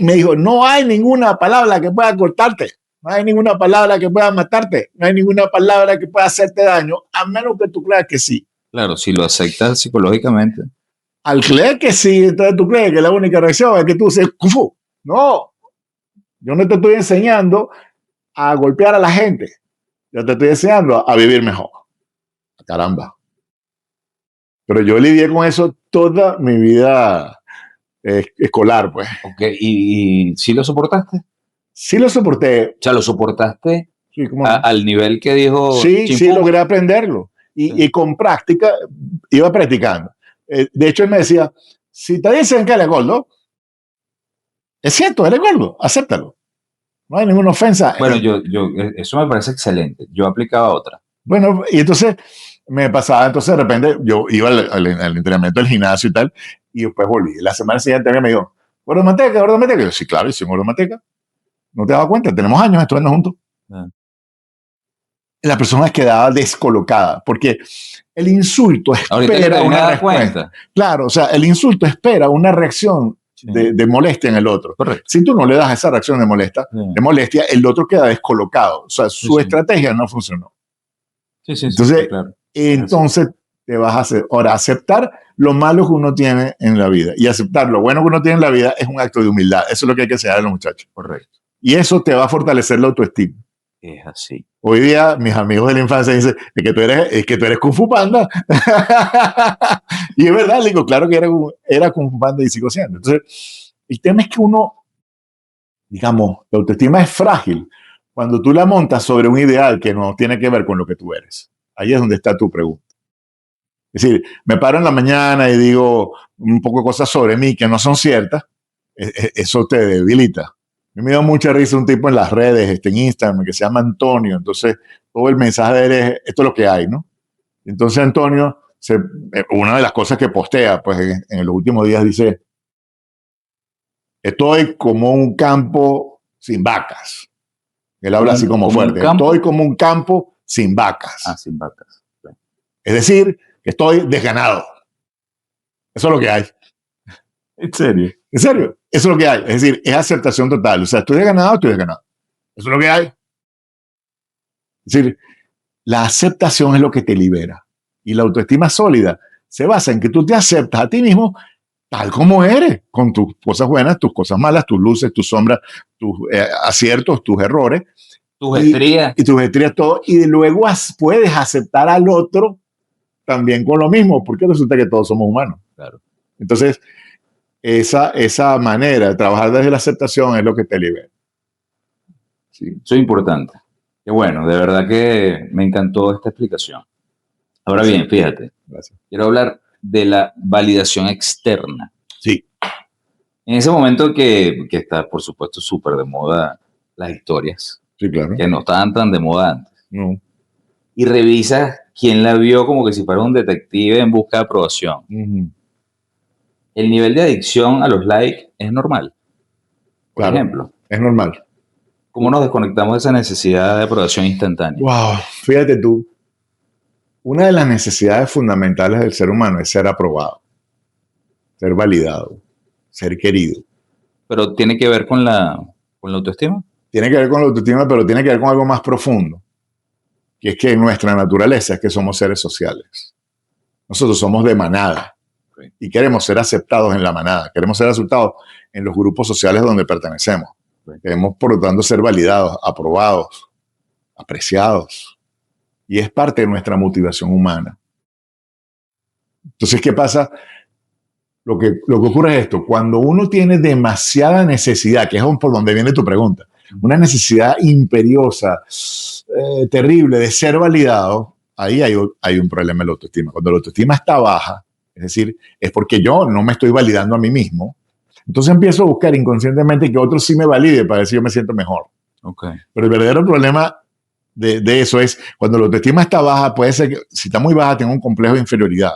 Speaker 2: Me dijo, no hay ninguna palabra que pueda cortarte. No hay ninguna palabra que pueda matarte. No hay ninguna palabra que pueda hacerte daño, a menos que tú creas que sí.
Speaker 1: Claro, si lo aceptas psicológicamente.
Speaker 2: Al creer que sí, entonces tú crees que la única reacción es que tú dices Kung Fu. No, yo no te estoy enseñando a golpear a la gente. Yo te estoy enseñando a vivir mejor. Caramba. Pero yo lidié con eso toda mi vida escolar, pues.
Speaker 1: Okay. ¿Y sí lo soportaste?
Speaker 2: Sí lo soporté.
Speaker 1: O sea, ¿lo soportaste
Speaker 2: sí,
Speaker 1: al nivel que dijo
Speaker 2: Sí, Chimpú? Sí, logré aprenderlo. Y con práctica, iba practicando. De hecho, él me decía, si te dicen que eres gordo, es cierto, eres gordo, acéptalo. No hay ninguna ofensa.
Speaker 1: Bueno, eso me parece excelente. Yo aplicaba otra.
Speaker 2: Bueno, y entonces me pasaba, entonces de repente yo iba al entrenamiento del gimnasio y tal, y después volví. La semana siguiente me dijo, gordo manteca. Y yo, sí, claro, y soy gordo manteca. ¿No te das cuenta? Tenemos años estudiando juntos. La persona quedaba descolocada, porque el insulto espera una respuesta. Claro, o sea, el insulto espera una reacción de molestia en el otro.
Speaker 1: Correcto.
Speaker 2: Si tú no le das esa reacción de molestia, el otro queda descolocado. O sea, su estrategia no funcionó. Entonces, claro. Entonces te vas a hacer. Ahora, aceptar lo malo que uno tiene en la vida y aceptar lo bueno que uno tiene en la vida es un acto de humildad. Eso es lo que hay que enseñar a los muchachos.
Speaker 1: Correcto.
Speaker 2: Y eso te va a fortalecer la autoestima.
Speaker 1: Es así.
Speaker 2: Hoy día mis amigos de la infancia dicen, es que tú eres Kung Fu Panda. Y es verdad, le digo, claro que era Kung Fu Panda y sigo siendo. Entonces, el tema es que uno, digamos, la autoestima es frágil cuando tú la montas sobre un ideal que no tiene que ver con lo que tú eres. Ahí es donde está tu pregunta. Es decir, me paro en la mañana y digo un poco de cosas sobre mí que no son ciertas, eso te debilita. A mí me dio mucha risa un tipo en las redes, en Instagram, que se llama Antonio. Entonces, todo el mensaje de él es, esto es lo que hay, ¿no? Entonces, Antonio, una de las cosas que postea, pues en los últimos días dice, estoy como un campo sin vacas. Él habla así como fuerte. Estoy como un campo sin vacas.
Speaker 1: Ah, sin vacas. Claro.
Speaker 2: Es decir, que estoy desganado. Eso es lo que hay.
Speaker 1: ¿En serio?
Speaker 2: ¿En serio? Eso es lo que hay. Es decir, es aceptación total. O sea, estoy desganado, estoy desganado. Eso es lo que hay. Es decir, la aceptación es lo que te libera. Y la autoestima sólida se basa en que tú te aceptas a ti mismo tal como eres, con tus cosas buenas, tus cosas malas, tus luces, tus sombras, tus aciertos, tus errores.
Speaker 1: Tus estrías.
Speaker 2: Y tus estrías, todo. Y luego puedes aceptar al otro también con lo mismo, porque resulta que todos somos humanos.
Speaker 1: Claro.
Speaker 2: Entonces, esa manera de trabajar desde la aceptación es lo que te libera.
Speaker 1: Sí. Eso es importante. Qué bueno, de verdad que me encantó esta explicación. Ahora bien, fíjate, quiero hablar de la validación externa.
Speaker 2: Sí.
Speaker 1: En ese momento que está, por supuesto, súper de moda las historias,
Speaker 2: sí, claro,
Speaker 1: que no estaban tan de moda antes,
Speaker 2: no.
Speaker 1: Y revisas quién la vio como que si fuera un detective en busca de aprobación. El nivel de adicción a los likes es normal. Por ejemplo,
Speaker 2: es normal.
Speaker 1: ¿Cómo nos desconectamos de esa necesidad de aprobación instantánea?
Speaker 2: Wow, fíjate tú, una de las necesidades fundamentales del ser humano es ser aprobado, ser validado, ser querido.
Speaker 1: Pero tiene que ver con la autoestima.
Speaker 2: Tiene que ver con la autoestima, pero tiene que ver con algo más profundo, que es que nuestra naturaleza es que somos seres sociales. Nosotros somos de manada y queremos ser aceptados en la manada, queremos ser aceptados en los grupos sociales donde pertenecemos. Queremos, por lo tanto, ser validados, aprobados, apreciados. Y es parte de nuestra motivación humana. Entonces, ¿qué pasa? Lo que ocurre es esto. Cuando uno tiene demasiada necesidad, que es por donde viene tu pregunta, una necesidad imperiosa, terrible de ser validado, ahí hay un problema en la autoestima. Cuando la autoestima está baja, es decir, es porque yo no me estoy validando a mí mismo, entonces empiezo a buscar inconscientemente que otro sí me valide para decir yo me siento mejor.
Speaker 1: Okay.
Speaker 2: Pero el verdadero problema de eso es cuando la autoestima está baja, puede ser que si está muy baja tenga un complejo de inferioridad.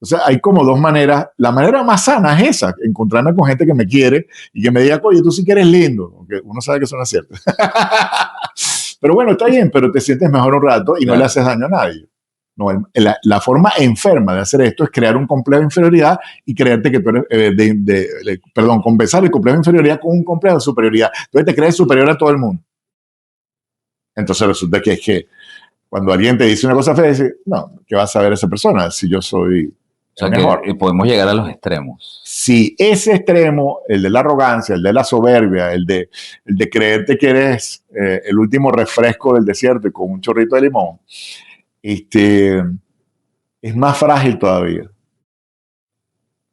Speaker 2: O sea, hay como dos maneras. La manera más sana es esa, encontrarme con gente que me quiere y que me diga, oye, tú sí que eres lindo, aunque uno sabe que eso no es cierto. Pero bueno, está bien, pero te sientes mejor un rato y no le haces daño a nadie. No, la forma enferma de hacer esto es crear un complejo de inferioridad y creerte que tú eres, compensar el complejo de inferioridad con un complejo de superioridad. Entonces te crees superior a todo el mundo. Entonces resulta que es que cuando alguien te dice una cosa fea, dice, no, ¿qué va a saber esa persona si yo soy mejor?
Speaker 1: Que podemos llegar a los extremos.
Speaker 2: Si ese extremo, el de la arrogancia, el de la soberbia, el de creerte que eres el último refresco del desierto y con un chorrito de limón, es más frágil todavía.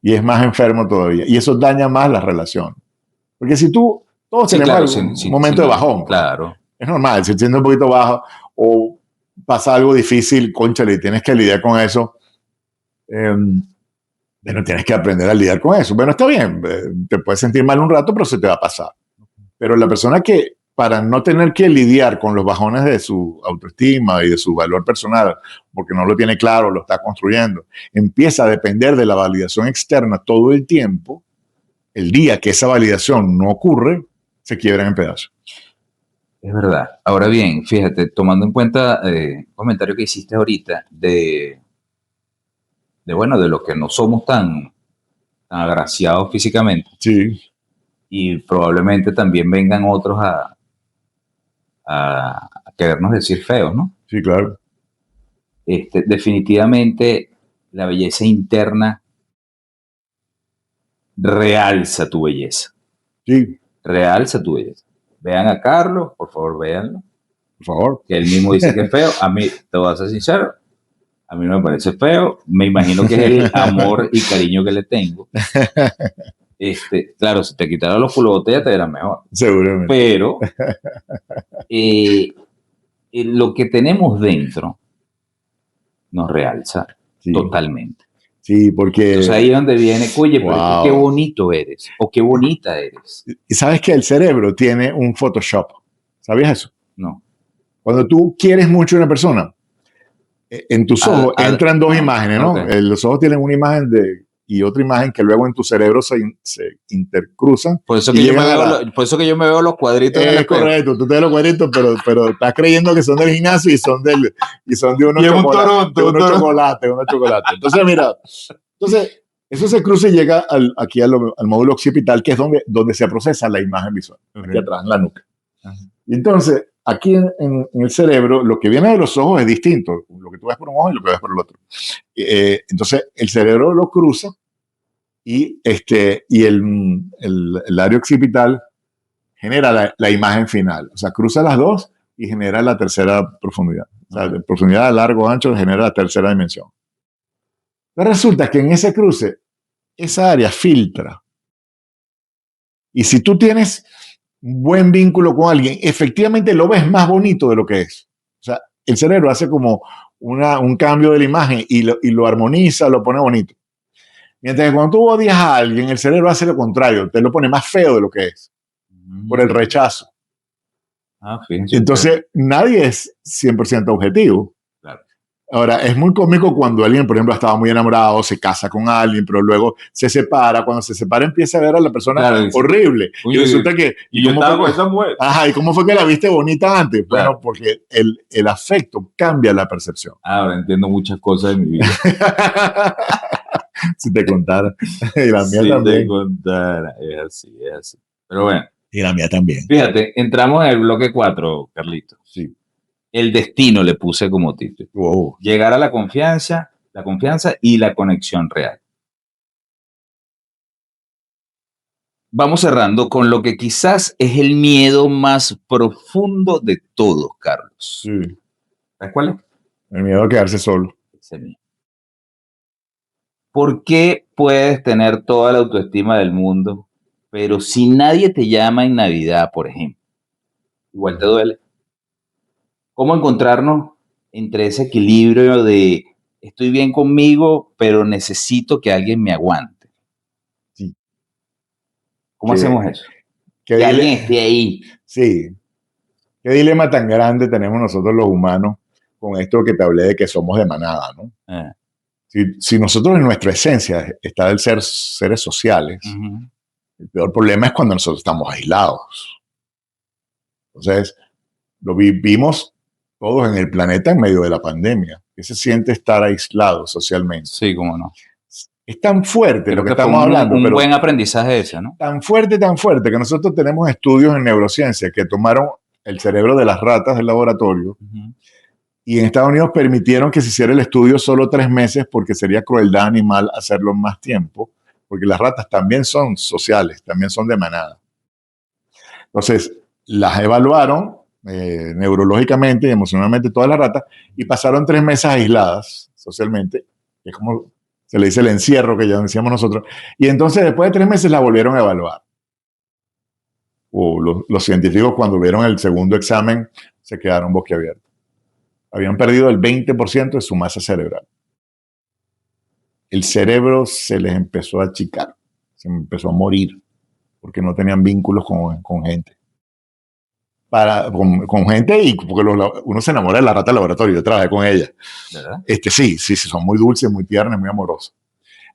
Speaker 2: Y es más enfermo todavía. Y eso daña más la relación. Porque si tú, todos tenemos un momento de bajón.
Speaker 1: Claro.
Speaker 2: Es normal, si sientes un poquito bajo o pasa algo difícil, cónchale, y tienes que lidiar con eso. Bueno, tienes que aprender a lidiar con eso. Bueno, está bien, te puedes sentir mal un rato, pero se te va a pasar. Pero la persona que, para no tener que lidiar con los bajones de su autoestima y de su valor personal, porque no lo tiene claro, lo está construyendo, empieza a depender de la validación externa todo el tiempo, el día que esa validación no ocurre, se quiebran en pedazos.
Speaker 1: Es verdad. Ahora bien, fíjate, tomando en cuenta un comentario que hiciste ahorita de lo que no somos tan agraciados físicamente.
Speaker 2: Sí.
Speaker 1: Y probablemente también vengan otros a querernos decir feos, ¿no?
Speaker 2: Sí, claro.
Speaker 1: Definitivamente la belleza interna realza tu belleza.
Speaker 2: Sí.
Speaker 1: Realza tu belleza. Vean a Carlos, por favor, véanlo.
Speaker 2: Por favor.
Speaker 1: que él mismo dice que es feo. A mí, te voy a ser sincero, a mí no me parece feo. Me imagino que es el amor y cariño que le tengo. Claro, si te quitaran los culos de botella te verás mejor.
Speaker 2: Seguramente.
Speaker 1: Pero lo que tenemos dentro nos realza
Speaker 2: Sí.
Speaker 1: totalmente.
Speaker 2: Sí, porque...
Speaker 1: Entonces ahí es donde viene, oye, pero es que
Speaker 2: Wow.
Speaker 1: qué bonito eres, o qué bonita eres.
Speaker 2: Y sabes que el cerebro tiene un Photoshop. ¿Sabías eso?
Speaker 1: No.
Speaker 2: Cuando tú quieres mucho a una persona, en tus ojos entran dos imágenes, ¿no?
Speaker 1: Okay.
Speaker 2: Los ojos tienen una imagen y otra imagen que luego en tu cerebro se intercruzan.
Speaker 1: Por eso que yo me veo los cuadritos.
Speaker 2: Es correcto, tú te ves los cuadritos, pero estás creyendo que son del gimnasio y son de unos chocolates. Entonces, mira, eso se cruza y llega aquí al módulo occipital, que es donde se procesa la imagen visual, aquí atrás, en la nuca. Y entonces, aquí en el cerebro, lo que viene de los ojos es distinto. Lo que tú ves por un ojo y lo que ves por el otro. Entonces, el cerebro lo cruza y el área occipital genera la imagen final. O sea, cruza las dos y genera la tercera profundidad. O sea, de profundidad, largo, ancho, genera la tercera dimensión. Pero resulta que en ese cruce, esa área filtra. Y si tú tienes un buen vínculo con alguien, efectivamente lo ves más bonito de lo que es. O sea, el cerebro hace como un cambio de la imagen y lo armoniza, lo pone bonito. Mientras que cuando tú odias a alguien, el cerebro hace lo contrario, te lo pone más feo de lo que es, por el rechazo. Entonces, nadie es 100% objetivo.
Speaker 1: Claro.
Speaker 2: Ahora, es muy cómico cuando alguien, por ejemplo, estaba muy enamorado, se casa con alguien, pero luego se separa. Cuando se separa, empieza a ver a la persona horrible.
Speaker 1: Oye,
Speaker 2: y resulta que...
Speaker 1: Y yo estaba con esa mujer.
Speaker 2: Ajá, ¿y cómo fue que la viste bonita antes? Claro. Bueno, porque el afecto cambia la percepción.
Speaker 1: Ahora entiendo muchas cosas de mi vida.
Speaker 2: Si te contara. Y la mía también.
Speaker 1: Si te contara. Es así. Pero bueno.
Speaker 2: Y la mía también.
Speaker 1: Fíjate, entramos en el bloque 4, Carlito.
Speaker 2: Sí.
Speaker 1: El destino le puse como título.
Speaker 2: Wow.
Speaker 1: Llegar a la confianza y la conexión real. Vamos cerrando con lo que quizás es el miedo más profundo de todos, Carlos.
Speaker 2: Sí.
Speaker 1: ¿Sabes cuál es?
Speaker 2: El miedo a quedarse solo.
Speaker 1: Ese mismo. ¿Por qué puedes tener toda la autoestima del mundo, pero si nadie te llama en Navidad, por ejemplo, igual te duele? ¿Cómo encontrarnos entre ese equilibrio de estoy bien conmigo, pero necesito que alguien me aguante?
Speaker 2: Sí.
Speaker 1: ¿Cómo hacemos eso?
Speaker 2: Que
Speaker 1: alguien esté ahí.
Speaker 2: Sí. ¿Qué dilema tan grande tenemos nosotros los humanos con esto que te hablé de que somos de manada, ¿no? Si nosotros en nuestra esencia está el ser seres sociales, el peor problema es cuando nosotros estamos aislados. Entonces, lo vivimos todos en el planeta en medio de la pandemia. ¿Qué se siente estar aislado socialmente?
Speaker 1: Sí, cómo no.
Speaker 2: Es tan fuerte
Speaker 1: lo
Speaker 2: que estamos hablando.
Speaker 1: Un buen aprendizaje ese, ¿no?
Speaker 2: Tan fuerte, que nosotros tenemos estudios en neurociencia que tomaron el cerebro de las ratas del laboratorio y en Estados Unidos permitieron que se hiciera el estudio solo 3 meses porque sería crueldad animal hacerlo más tiempo, porque las ratas también son sociales, también son de manada. Entonces, las evaluaron neurológicamente y emocionalmente todas las ratas y pasaron 3 meses aisladas socialmente, que es como se le dice el encierro que ya decíamos nosotros, y entonces después de 3 meses la volvieron a evaluar. Los científicos cuando vieron el segundo examen se quedaron boquiabiertos. Habían perdido el 20% de su masa cerebral. El cerebro se les empezó a achicar, se empezó a morir, porque no tenían vínculos con gente. Con gente y porque uno se enamora de la rata del laboratorio, yo trabajé con ella.
Speaker 1: ¿Verdad?
Speaker 2: Sí, son muy dulces, muy tiernas, muy amorosas.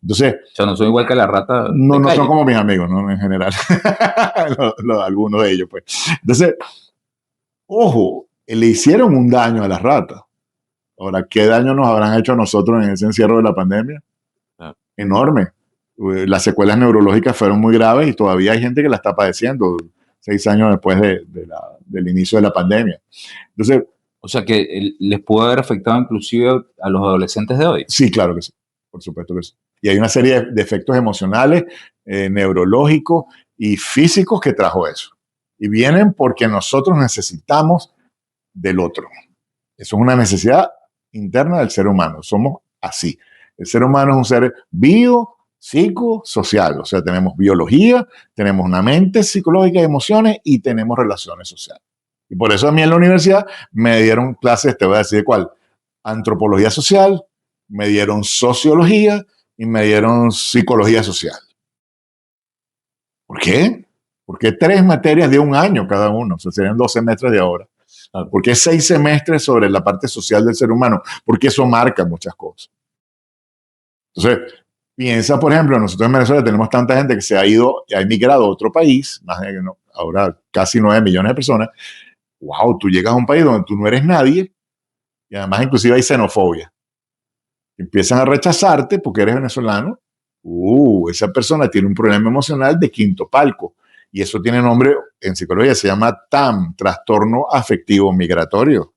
Speaker 2: Entonces,
Speaker 1: o sea, no son igual que la rata.
Speaker 2: No son como mis amigos, ¿no? En general. Algunos de ellos, pues. Entonces, ojo, le hicieron un daño a las ratas. Ahora, ¿qué daño nos habrán hecho a nosotros en ese encierro de la pandemia? Enorme. Las secuelas neurológicas fueron muy graves y todavía hay gente que la está padeciendo 6 años después del inicio de la pandemia. Entonces,
Speaker 1: o sea, que les pudo haber afectado inclusive a los adolescentes de hoy.
Speaker 2: Sí, claro que sí. Por supuesto que sí. Y hay una serie de efectos emocionales, neurológicos y físicos que trajo eso. Y vienen porque nosotros necesitamos del otro. Eso es una necesidad interna del ser humano. Somos así. El ser humano es un ser psicosocial. O sea, tenemos biología, tenemos una mente psicológica y emociones y tenemos relaciones sociales. Y por eso a mí en la universidad me dieron clases, te voy a decir cuál, antropología social, me dieron sociología y me dieron psicología social. ¿Por qué? Porque 3 materias de un año cada uno, o sea, serían 2 semestres de ahora. ¿Por qué 6 semestres sobre la parte social del ser humano? Porque eso marca muchas cosas. Entonces, piensa, por ejemplo, nosotros en Venezuela tenemos tanta gente que se ha ido, ha emigrado a otro país, más de, ahora casi 9 millones de personas. Wow, tú llegas a un país donde tú no eres nadie y además inclusive hay xenofobia. Empiezan a rechazarte porque eres venezolano. Esa persona tiene un problema emocional de quinto palco. Y eso tiene nombre en psicología, se llama TAM, trastorno afectivo migratorio.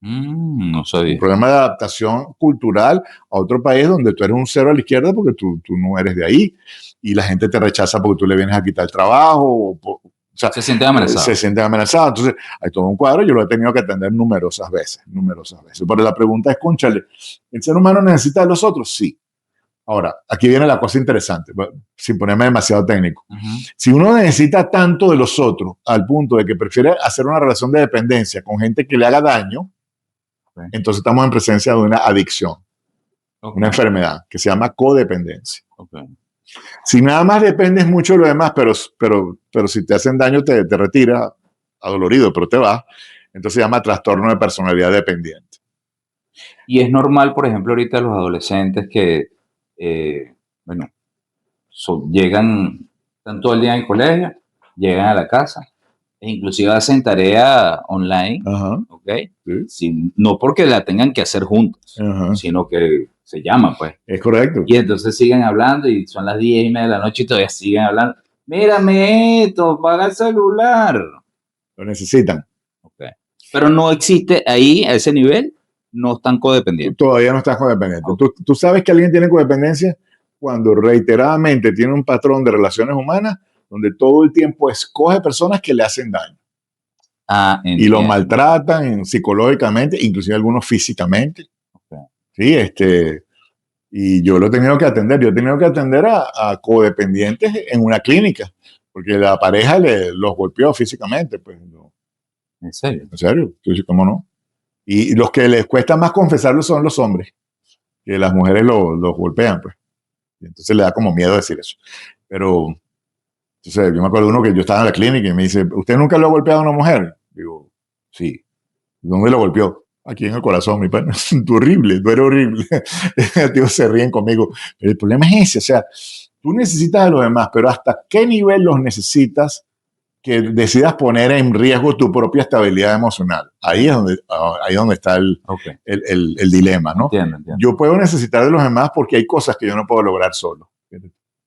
Speaker 1: No sabía.
Speaker 2: Un problema de adaptación cultural a otro país donde tú eres un cero a la izquierda porque tú no eres de ahí. Y la gente te rechaza porque tú le vienes a quitar el trabajo. O sea,
Speaker 1: se sienten amenazados.
Speaker 2: Se sienten amenazados. Entonces, hay todo un cuadro. Yo lo he tenido que atender numerosas veces. Pero la pregunta es, cónchale, ¿el ser humano necesita de los otros? Sí. Ahora, aquí viene la cosa interesante, sin ponerme demasiado técnico. Si uno necesita tanto de los otros al punto de que prefiere hacer una relación de dependencia con gente que le haga daño, entonces estamos en presencia de una adicción, una enfermedad que se llama codependencia. Si nada más dependes mucho de lo demás, pero si te hacen daño te retiras adolorido, pero te vas, entonces se llama trastorno de personalidad dependiente.
Speaker 1: Y es normal, por ejemplo, ahorita los adolescentes que llegan, están todo el día en el colegio, llegan a la casa e inclusive hacen tarea online, ¿ok? Sí. No porque la tengan que hacer juntos, sino que se llaman, pues.
Speaker 2: Es correcto.
Speaker 1: Y entonces siguen hablando y son las 10:30 de la noche y todavía siguen hablando. Mírame esto, paga el celular.
Speaker 2: Lo necesitan.
Speaker 1: Okay. Pero no existe ahí, a ese nivel, no están codependientes.
Speaker 2: Todavía no estás codependiente. Tú sabes que alguien tiene codependencia cuando reiteradamente tiene un patrón de relaciones humanas donde todo el tiempo escoge personas que le hacen daño. Y lo maltratan psicológicamente, inclusive algunos físicamente. Sí, y yo lo he tenido que atender. Yo he tenido que atender a codependientes en una clínica, porque la pareja los golpeó físicamente. Pues, no.
Speaker 1: ¿En serio?
Speaker 2: ¿En serio? ¿Cómo no? Y los que les cuesta más confesarlo son los hombres, que las mujeres los golpean, pues. Y entonces le da como miedo decir eso. Pero, entonces, yo me acuerdo de uno que yo estaba en la clínica y me dice, ¿usted nunca lo ha golpeado a una mujer? Digo, sí. ¿Dónde lo golpeó? Aquí en el corazón, mi pana. Tú horrible, tú eres horrible. Tío, se ríen conmigo. Pero el problema es ese, o sea, tú necesitas a los demás, pero ¿hasta qué nivel los necesitas que decidas poner en riesgo tu propia estabilidad emocional? Ahí es donde está el dilema, ¿no?
Speaker 1: Entiendo.
Speaker 2: Yo puedo necesitar de los demás porque hay cosas que yo no puedo lograr solo.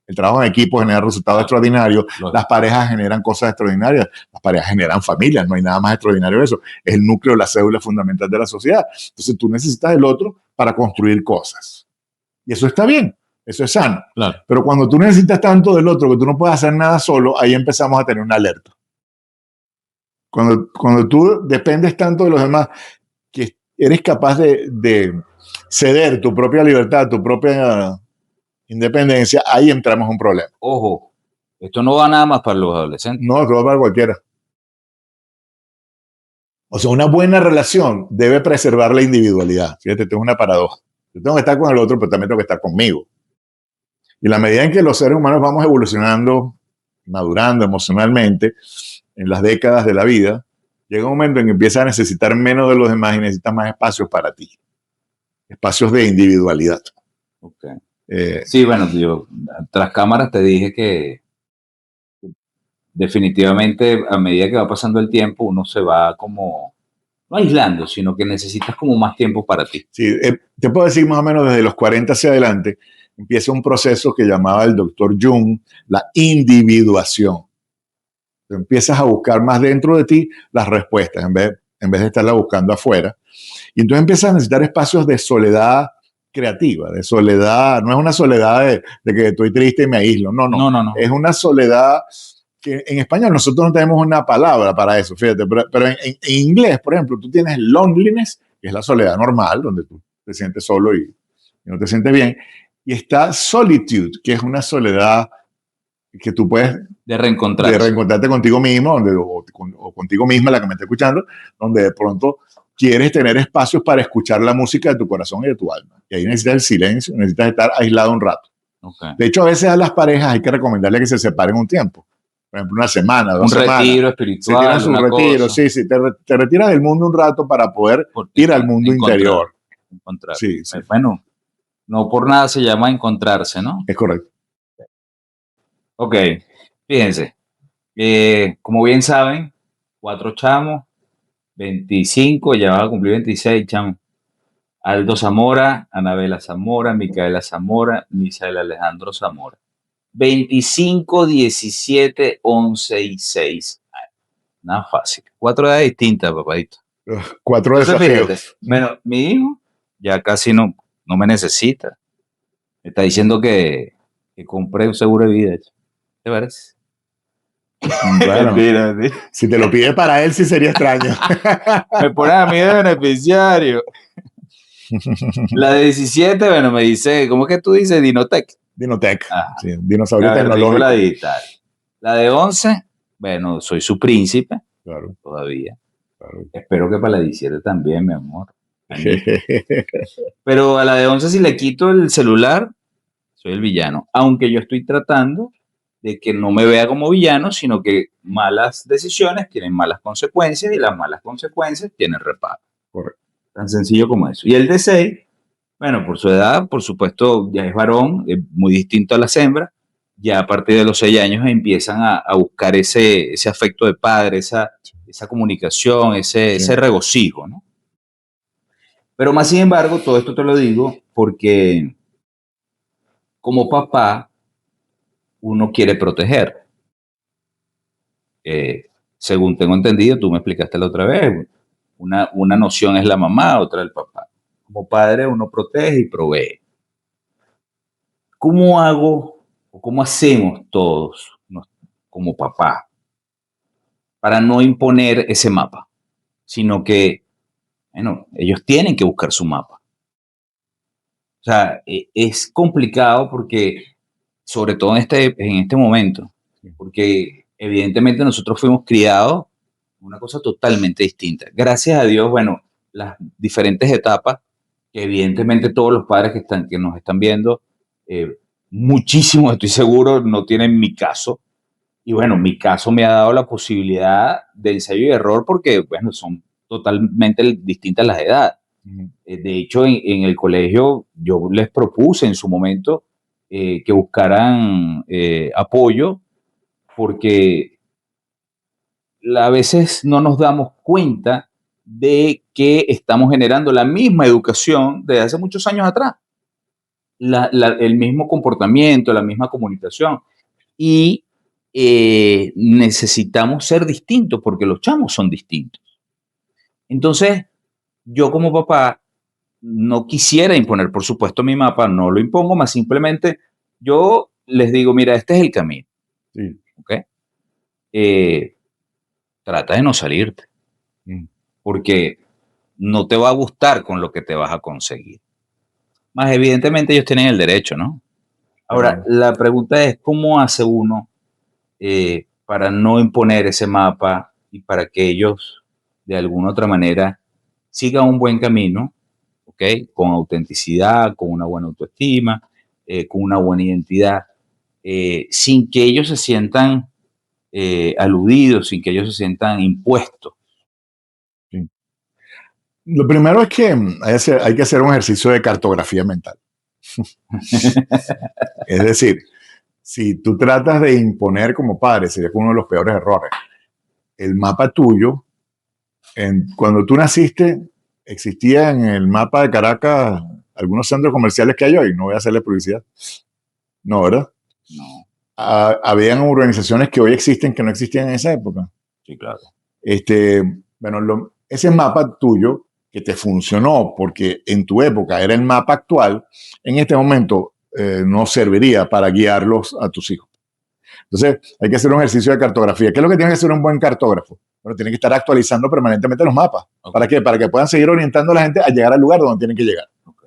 Speaker 2: El trabajo en equipo genera resultados extraordinarios, las parejas generan cosas extraordinarias, las parejas generan familias, no hay nada más extraordinario que eso. Es el núcleo, la célula fundamental de la sociedad. Entonces tú necesitas del otro para construir cosas. Y eso está bien, eso es sano.
Speaker 1: Claro.
Speaker 2: Pero cuando tú necesitas tanto del otro que tú no puedes hacer nada solo, ahí empezamos a tener una alerta. Cuando tú dependes tanto de los demás que eres capaz de ceder tu propia libertad, tu propia independencia, ahí entramos en un problema.
Speaker 1: Ojo, esto no va nada más para los adolescentes.
Speaker 2: No, esto va para cualquiera. O sea, una buena relación debe preservar la individualidad. Fíjate, esto es una paradoja. Yo tengo que estar con el otro, pero también tengo que estar conmigo. Y la medida en que los seres humanos vamos evolucionando, madurando emocionalmente, en las décadas de la vida, llega un momento en que empiezas a necesitar menos de los demás y necesitas más espacios para ti. Espacios de individualidad.
Speaker 1: Okay. Sí, bueno, yo tras cámaras te dije que definitivamente a medida que va pasando el tiempo uno se va como, no aislando, sino que necesitas como más tiempo para ti.
Speaker 2: Sí, te puedo decir más o menos desde los 40 hacia adelante empieza un proceso que llamaba el doctor Jung la individuación. Tú empiezas a buscar más dentro de ti las respuestas en vez de estarla buscando afuera. Y entonces empiezas a necesitar espacios de soledad creativa, de soledad, no es una soledad de que estoy triste y me aíslo, no. Es una soledad que en español nosotros no tenemos una palabra para eso, fíjate, pero en inglés, por ejemplo, tú tienes loneliness, que es la soledad normal, donde tú te sientes solo y no te sientes bien, y está solitude, que es una soledad que tú puedes
Speaker 1: De reencontrarse.
Speaker 2: reencontrarte contigo mismo o contigo misma, la que me está escuchando, donde de pronto quieres tener espacios para escuchar la música de tu corazón y de tu alma. Y ahí necesitas el silencio, necesitas estar aislado un rato.
Speaker 1: Okay.
Speaker 2: De hecho, a veces a las parejas hay que recomendarle que se separen un tiempo. Por ejemplo, una semana, 2 semanas.
Speaker 1: Un retiro
Speaker 2: Se
Speaker 1: espiritual,
Speaker 2: tiran su
Speaker 1: una
Speaker 2: retiro,
Speaker 1: cosa.
Speaker 2: sí, te retiras del mundo un rato para poder
Speaker 1: Porque
Speaker 2: ir al mundo interior.
Speaker 1: Encontrar.
Speaker 2: Sí, sí,
Speaker 1: Bueno, no por nada se llama encontrarse, ¿no?
Speaker 2: es correcto.
Speaker 1: Ok, fíjense. Como bien saben, 4 chamos, 25, ya va a cumplir 26 chamos. Aldo Zamora, Anabela Zamora, Micaela Zamora, Misael Alejandro Zamora. 25, 17, 11 y 6 años. Nada fácil. 4 edades distintas, papadito.
Speaker 2: 4
Speaker 1: Entonces,
Speaker 2: desafíos.
Speaker 1: fíjate, bueno, mi hijo ya casi no me necesita. Me está diciendo que compré un seguro de vida. ¿Te parece?
Speaker 2: Bueno,
Speaker 1: Mentira, mentira.
Speaker 2: si te lo pide para él, sí sería extraño.
Speaker 1: Me ponen a mí de beneficiario. La de 17, bueno, me dice, ¿cómo es que tú dices? Dinotec.
Speaker 2: Dinotec,
Speaker 1: Ajá.
Speaker 2: sí, dinosaurio
Speaker 1: La
Speaker 2: tecnológico.
Speaker 1: la digital. La de 11, bueno, soy su príncipe
Speaker 2: Claro,
Speaker 1: todavía.
Speaker 2: claro.
Speaker 1: Espero que para la 17 también, mi amor. Pero a la de 11, si le quito el celular, soy el villano. Aunque yo estoy tratando de que no me vea como villano, sino que malas decisiones tienen malas consecuencias y las malas consecuencias tienen reparo.
Speaker 2: Correcto.
Speaker 1: Tan sencillo como eso. Y el de 6, bueno, por su edad, por supuesto, ya es varón, es muy distinto a las hembras. Ya a partir de los 6 años empiezan a buscar ese afecto de padre, esa comunicación, ese regocijo, ¿no? Pero más sin embargo, todo esto te lo digo porque como papá, uno quiere proteger. Según tengo entendido, tú me explicaste la otra vez, una noción es la mamá, otra el papá. Como padre, uno protege y provee. ¿Cómo hago o cómo hacemos todos como papá para no imponer ese mapa? Sino que, bueno, ellos tienen que buscar su mapa. O sea, es complicado porque, sobre todo en este momento, porque evidentemente nosotros fuimos criados una cosa totalmente distinta. Gracias a Dios, bueno, las diferentes etapas, que evidentemente todos los padres que nos están viendo, muchísimos, estoy seguro, no tienen mi caso. Y bueno, mi caso me ha dado la posibilidad de ensayo y error porque, bueno, son totalmente distintas las edades. De hecho, en el colegio yo les propuse en su momento que buscaran apoyo porque a veces no nos damos cuenta de que estamos generando la misma educación de hace muchos años atrás, el mismo comportamiento, la misma comunicación. Y necesitamos ser distintos porque los chamos son distintos. Entonces, yo como papá no quisiera imponer, por supuesto, mi mapa, no lo impongo, más simplemente yo les digo, mira, este es el camino.
Speaker 2: Sí.
Speaker 1: ¿Ok? Trata de no salirte, porque no te va a gustar con lo que te vas a conseguir. Más evidentemente ellos tienen el derecho, ¿no? Ahora, la pregunta es, ¿cómo hace uno para no imponer ese mapa y para que ellos, de alguna otra manera, sigan un buen camino, ¿ok? Con autenticidad, con una buena autoestima, con una buena identidad, sin que ellos se sientan aludidos, sin que ellos se sientan impuestos?
Speaker 2: Sí. Lo primero es que hay que hacer un ejercicio de cartografía mental. Es decir, si tú tratas de imponer como padre, sería uno de los peores errores. El mapa tuyo, cuando tú naciste, existía en el mapa de Caracas algunos centros comerciales que hay hoy. No voy a hacerle publicidad. No, ¿verdad?
Speaker 1: No,
Speaker 2: Habían organizaciones que hoy existen que no existían en esa época.
Speaker 1: sí, claro.
Speaker 2: Bueno, ese mapa tuyo que te funcionó porque en tu época era el mapa actual, en este momento no serviría para guiarlos a tus hijos. Entonces, hay que hacer un ejercicio de cartografía. ¿Qué es lo que tiene que hacer un buen cartógrafo? Bueno, tiene que estar actualizando permanentemente los mapas.
Speaker 1: Ok.
Speaker 2: ¿Para qué? Para que puedan seguir orientando a la gente a llegar al lugar donde tienen que llegar.
Speaker 1: Ok.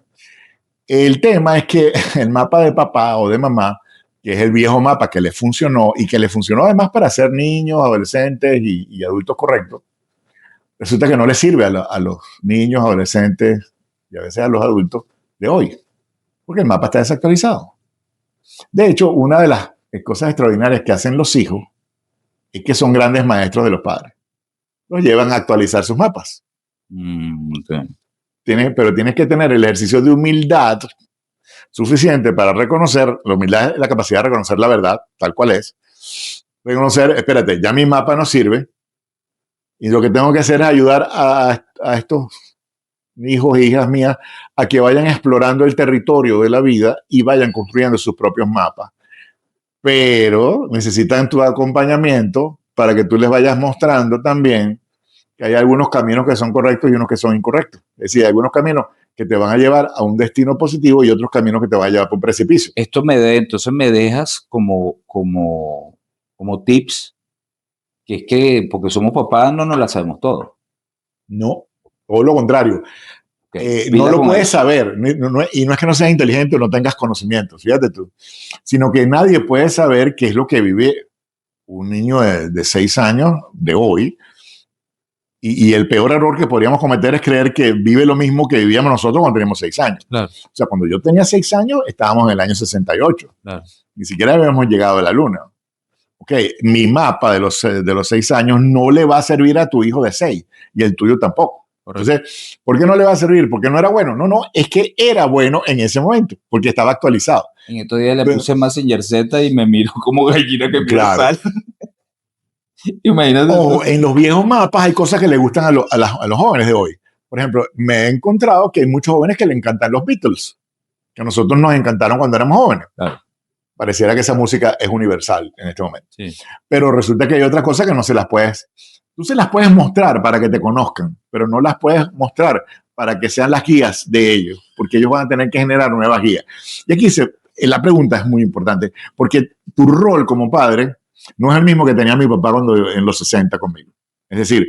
Speaker 2: El tema es que el mapa de papá o de mamá, que es el viejo mapa que le funcionó y que le funcionó además para ser niños, adolescentes y adultos correctos, resulta que no le sirve a los niños, adolescentes y a veces a los adultos de hoy, porque el mapa está desactualizado. De hecho, una de las cosas extraordinarias que hacen los hijos es que son grandes maestros de los padres. Los llevan a actualizar sus mapas.
Speaker 1: Ok.
Speaker 2: Pero tienes que tener el ejercicio de humildad suficiente para reconocer, la humildad es la capacidad de reconocer la verdad tal cual es. Reconocer, espérate, ya mi mapa no sirve y lo que tengo que hacer es ayudar a estos hijos e hijas mías a que vayan explorando el territorio de la vida y vayan construyendo sus propios mapas. Pero necesitan tu acompañamiento para que tú les vayas mostrando también que hay algunos caminos que son correctos y unos que son incorrectos. Es decir, hay algunos caminos que te van a llevar a un destino positivo y otros caminos que te van a llevar por un precipicio.
Speaker 1: Entonces me dejas como tips, que es que porque somos papás no nos la sabemos todo.
Speaker 2: No, todo lo contrario.
Speaker 1: Okay.
Speaker 2: No
Speaker 1: Pila
Speaker 2: lo
Speaker 1: con
Speaker 2: puedes
Speaker 1: eso.
Speaker 2: saber, y no es que no seas inteligente o no tengas conocimientos, fíjate tú, sino que nadie puede saber qué es lo que vive un niño de 6 años de hoy, y el peor error que podríamos cometer es creer que vive lo mismo que vivíamos nosotros cuando teníamos 6 años.
Speaker 1: Claro.
Speaker 2: O sea, cuando yo tenía 6 años, estábamos en el año 68.
Speaker 1: Claro.
Speaker 2: Ni siquiera habíamos llegado a la luna. Ok, mi mapa de los 6 años no le va a servir a tu hijo de 6 y el tuyo tampoco.
Speaker 1: Correcto.
Speaker 2: Entonces, ¿por qué no le va a servir? ¿Porque no era bueno? No, es que era bueno en ese momento, porque estaba actualizado.
Speaker 1: En estos días le puse Messenger Z y me miro como gallina que
Speaker 2: Claro.
Speaker 1: sal. Imagínate.
Speaker 2: O en los viejos mapas hay cosas que le gustan a los jóvenes de hoy. Por ejemplo, me he encontrado que hay muchos jóvenes que le encantan los Beatles, que a nosotros nos encantaron cuando éramos jóvenes.
Speaker 1: Claro.
Speaker 2: Pareciera que esa música es universal en este momento.
Speaker 1: Sí.
Speaker 2: Pero resulta que hay otras cosas que no se las puedes. Tú se las puedes mostrar para que te conozcan, pero no las puedes mostrar para que sean las guías de ellos, porque ellos van a tener que generar nuevas guías. Y aquí la pregunta es muy importante, porque tu rol como padre no es el mismo que tenía mi papá en los 60 conmigo. Es decir,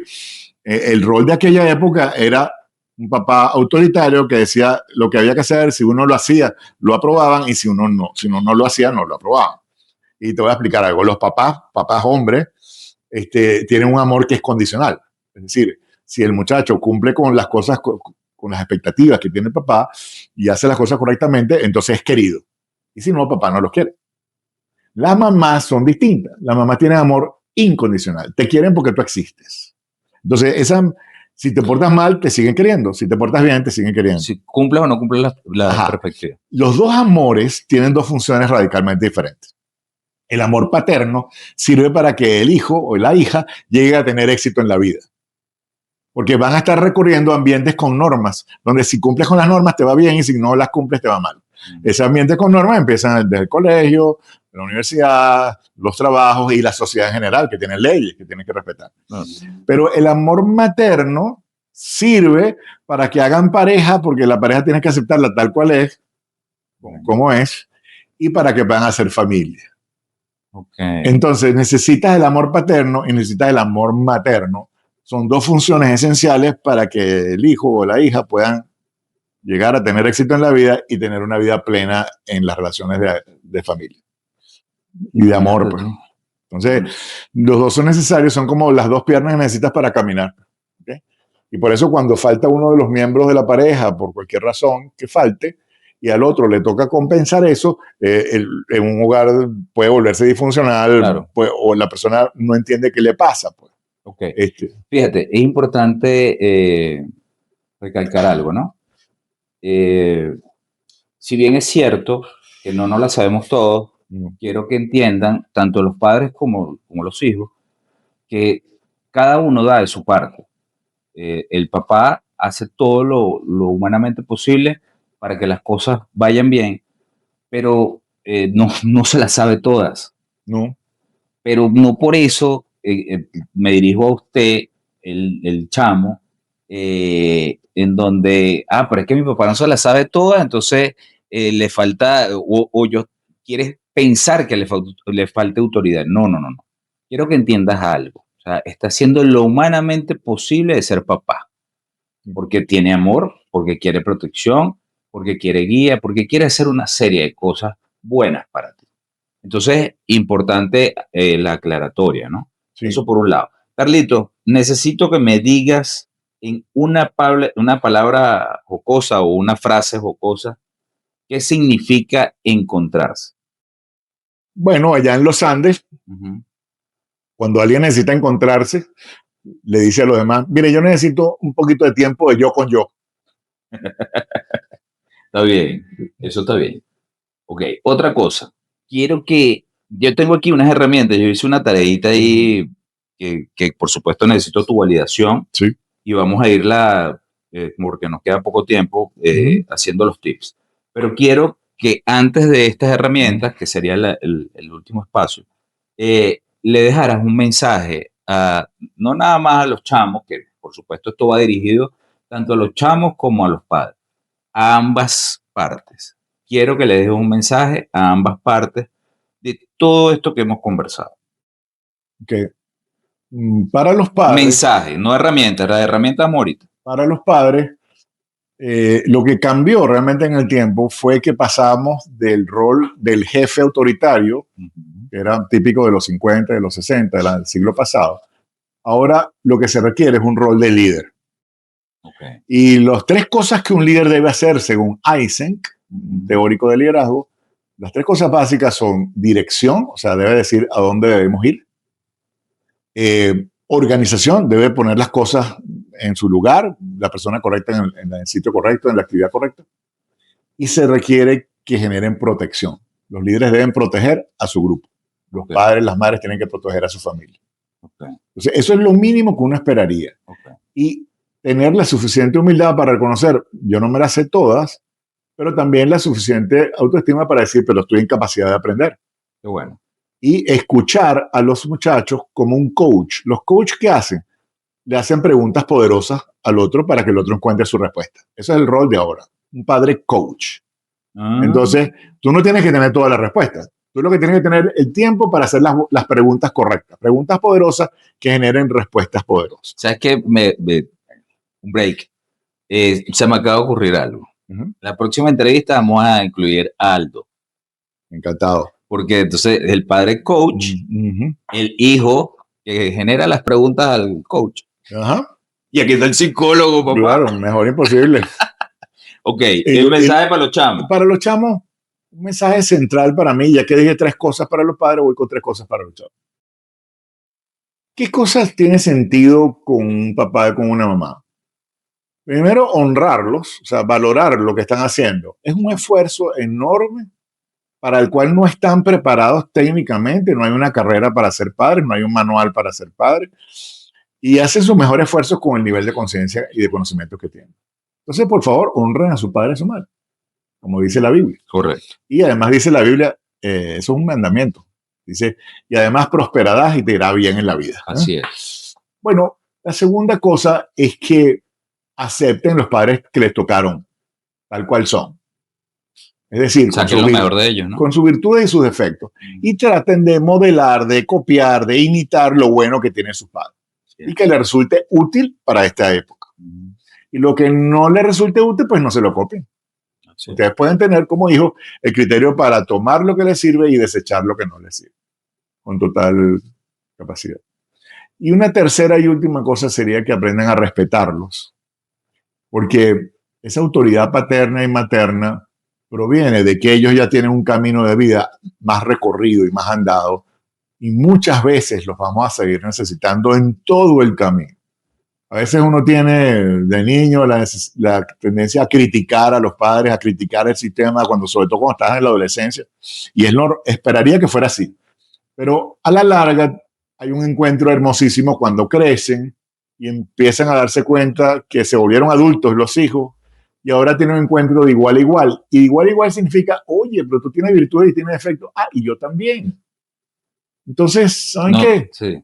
Speaker 2: el rol de aquella época era un papá autoritario que decía lo que había que hacer, si uno lo hacía, lo aprobaban, y si uno no lo hacía, no lo aprobaban. Y te voy a explicar algo. Los papás hombres, tienen un amor que es condicional. Es decir, si el muchacho cumple con las cosas, con las expectativas que tiene el papá y hace las cosas correctamente, entonces es querido. Y si no, el papá no los quiere. Las mamás son distintas. Las mamás tienen amor incondicional. Te quieren porque tú existes. Entonces, si te portas mal, te siguen queriendo. Si te portas bien, te siguen queriendo.
Speaker 1: Si cumples o no cumples la perspectiva.
Speaker 2: Los dos amores tienen dos funciones radicalmente diferentes. El amor paterno sirve para que el hijo o la hija llegue a tener éxito en la vida. Porque van a estar recurriendo a ambientes con normas, donde si cumples con las normas te va bien y si no las cumples te va mal. Ese ambiente con normas empiezan desde el colegio, la universidad, los trabajos y la sociedad en general, que tienen leyes que tienen que respetar. Pero el amor materno sirve para que hagan pareja, porque la pareja tiene que aceptarla tal cual es, como es, y para que puedan hacer familia.
Speaker 1: Okay.
Speaker 2: Entonces necesitas el amor paterno y necesitas el amor materno. Son dos funciones esenciales para que el hijo o la hija puedan llegar a tener éxito en la vida y tener una vida plena en las relaciones de familia y de amor. Pues. Entonces, los dos son necesarios, son como las dos piernas que necesitas para caminar. ¿Okay? Y por eso cuando falta uno de los miembros de la pareja, por cualquier razón que falte, y al otro le toca compensar eso, en un hogar puede volverse disfuncional,
Speaker 1: claro.
Speaker 2: o la persona no entiende qué le pasa. Pues.
Speaker 1: Okay. Fíjate, es importante recalcar algo, ¿no? Si bien es cierto que no la sabemos todos, quiero que entiendan, tanto los padres como los hijos, que cada uno da de su parte. El papá hace todo lo humanamente posible para que las cosas vayan bien, pero no se las sabe todas.
Speaker 2: No.
Speaker 1: Pero no por eso me dirijo a usted, el chamo, en donde, pero es que mi papá no se las sabe todas, entonces le falta, o yo quieres pensar que le falte autoridad. No, no, no, no. Quiero que entiendas algo. O sea, está haciendo lo humanamente posible de ser papá. Porque tiene amor, porque quiere protección, porque quiere guía, porque quiere hacer una serie de cosas buenas para ti. Entonces, importante la aclaratoria, ¿no?
Speaker 2: Sí.
Speaker 1: Eso por un lado. Carlito, necesito que me digas en una palabra jocosa o una frase jocosa, ¿qué significa encontrarse?
Speaker 2: Bueno, allá en los Andes,
Speaker 1: Ujú.
Speaker 2: cuando alguien necesita encontrarse, le dice a los demás, mire, yo necesito un poquito de tiempo de yo con yo.
Speaker 1: Está bien, eso está bien. Ok, otra cosa. Quiero que, yo tengo aquí unas herramientas, yo hice una tareita ahí que por supuesto necesito tu validación
Speaker 2: Sí.
Speaker 1: y vamos a irla, porque nos queda poco tiempo, haciendo los tips. Pero quiero que antes de estas herramientas, que sería el último espacio, le dejaras un mensaje a, no nada más a los chamos, que por supuesto esto va dirigido tanto a los chamos como a los padres, a ambas partes. Quiero que le dejes un mensaje a ambas partes de todo esto que hemos conversado.
Speaker 2: Que para los padres,
Speaker 1: Mensaje, no herramienta, la herramienta amorita.
Speaker 2: para los padres, lo que cambió realmente en el tiempo fue que pasamos del rol del jefe autoritario, que era típico de los 50, de los 60, del siglo pasado. Ahora lo que se requiere es un rol de líder.
Speaker 1: Okay.
Speaker 2: Y las tres cosas que un líder debe hacer, según Eysenck, teórico de liderazgo, las tres cosas básicas son dirección, o sea, debe decir a dónde debemos ir. Organización, debe poner las cosas en su lugar, la persona correcta en el sitio correcto, en la actividad correcta. Y se requiere que generen protección. Los líderes deben proteger a su grupo. Los padres, las madres tienen que proteger a su familia. Entonces, eso es lo mínimo que uno esperaría. Y tener la suficiente humildad para reconocer, yo no me las sé todas, pero también la suficiente autoestima para decir, pero estoy en capacidad de aprender.
Speaker 1: Qué bueno.
Speaker 2: Y escuchar a los muchachos como un coach. Los coaches, ¿qué hacen? Le hacen preguntas poderosas al otro para que el otro encuentre su respuesta. Ese es el rol de ahora, un padre coach. Entonces, tú no tienes que tener todas las respuestas. Tú lo que tienes que tener el tiempo para hacer las preguntas correctas. Preguntas poderosas que generen respuestas poderosas.
Speaker 1: ¿Sabes qué? Un break. Se me acaba de ocurrir algo. La próxima entrevista vamos a incluir a Aldo.
Speaker 2: Encantado.
Speaker 1: Porque entonces el padre coach, el hijo que genera las preguntas al coach.
Speaker 2: Ajá.
Speaker 1: Y aquí está el psicólogo, papá.
Speaker 2: Claro, mejor imposible.
Speaker 1: Ok, el mensaje para los chamos.
Speaker 2: Para los chamos, un mensaje central para mí, ya que dije tres cosas para los padres, voy con tres cosas para los chamos. ¿Qué cosas tiene sentido con un papá y con una mamá? Primero, honrarlos, o sea, valorar lo que están haciendo. Es un esfuerzo enorme para el cual no están preparados técnicamente, no hay una carrera para ser padres, no hay un manual para ser padres, y hacen sus mejores esfuerzos con el nivel de conciencia y de conocimiento que tienen. Entonces, por favor, honren a su padre y a su madre, como dice la Biblia.
Speaker 1: Correcto.
Speaker 2: Y además dice la Biblia, eso es un mandamiento, dice, y además prosperarás y te irá bien en la vida.
Speaker 1: Así es.
Speaker 2: Bueno, la segunda cosa es que acepten los padres que les tocaron, tal cual son. Es decir,
Speaker 1: saquen lo mejor de ellos, ¿no?
Speaker 2: Con sus virtudes y sus defectos. Y traten de modelar, de copiar, de imitar lo bueno que tienen sus padres. Sí. Y que les resulte útil para esta época. Y lo que no les resulte útil, pues no se lo copien. Sí. Ustedes pueden tener como hijos el criterio para tomar lo que les sirve y desechar lo que no les sirve. Con total capacidad. Y una tercera y última cosa sería que aprendan a respetarlos. Porque esa autoridad paterna y materna proviene de que ellos ya tienen un camino de vida más recorrido y más andado, y muchas veces los vamos a seguir necesitando en todo el camino. A veces uno tiene de niño la tendencia a criticar a los padres, a criticar el sistema, sobre todo cuando estás en la adolescencia, y esperaría que fuera así. Pero a la larga hay un encuentro hermosísimo cuando crecen y empiezan a darse cuenta que se volvieron adultos los hijos, y ahora tienen un encuentro de igual a igual. Y igual a igual significa, oye, pero tú tienes virtudes y tienes defectos. Ah, y yo también. Entonces, ¿saben qué?
Speaker 1: Sí.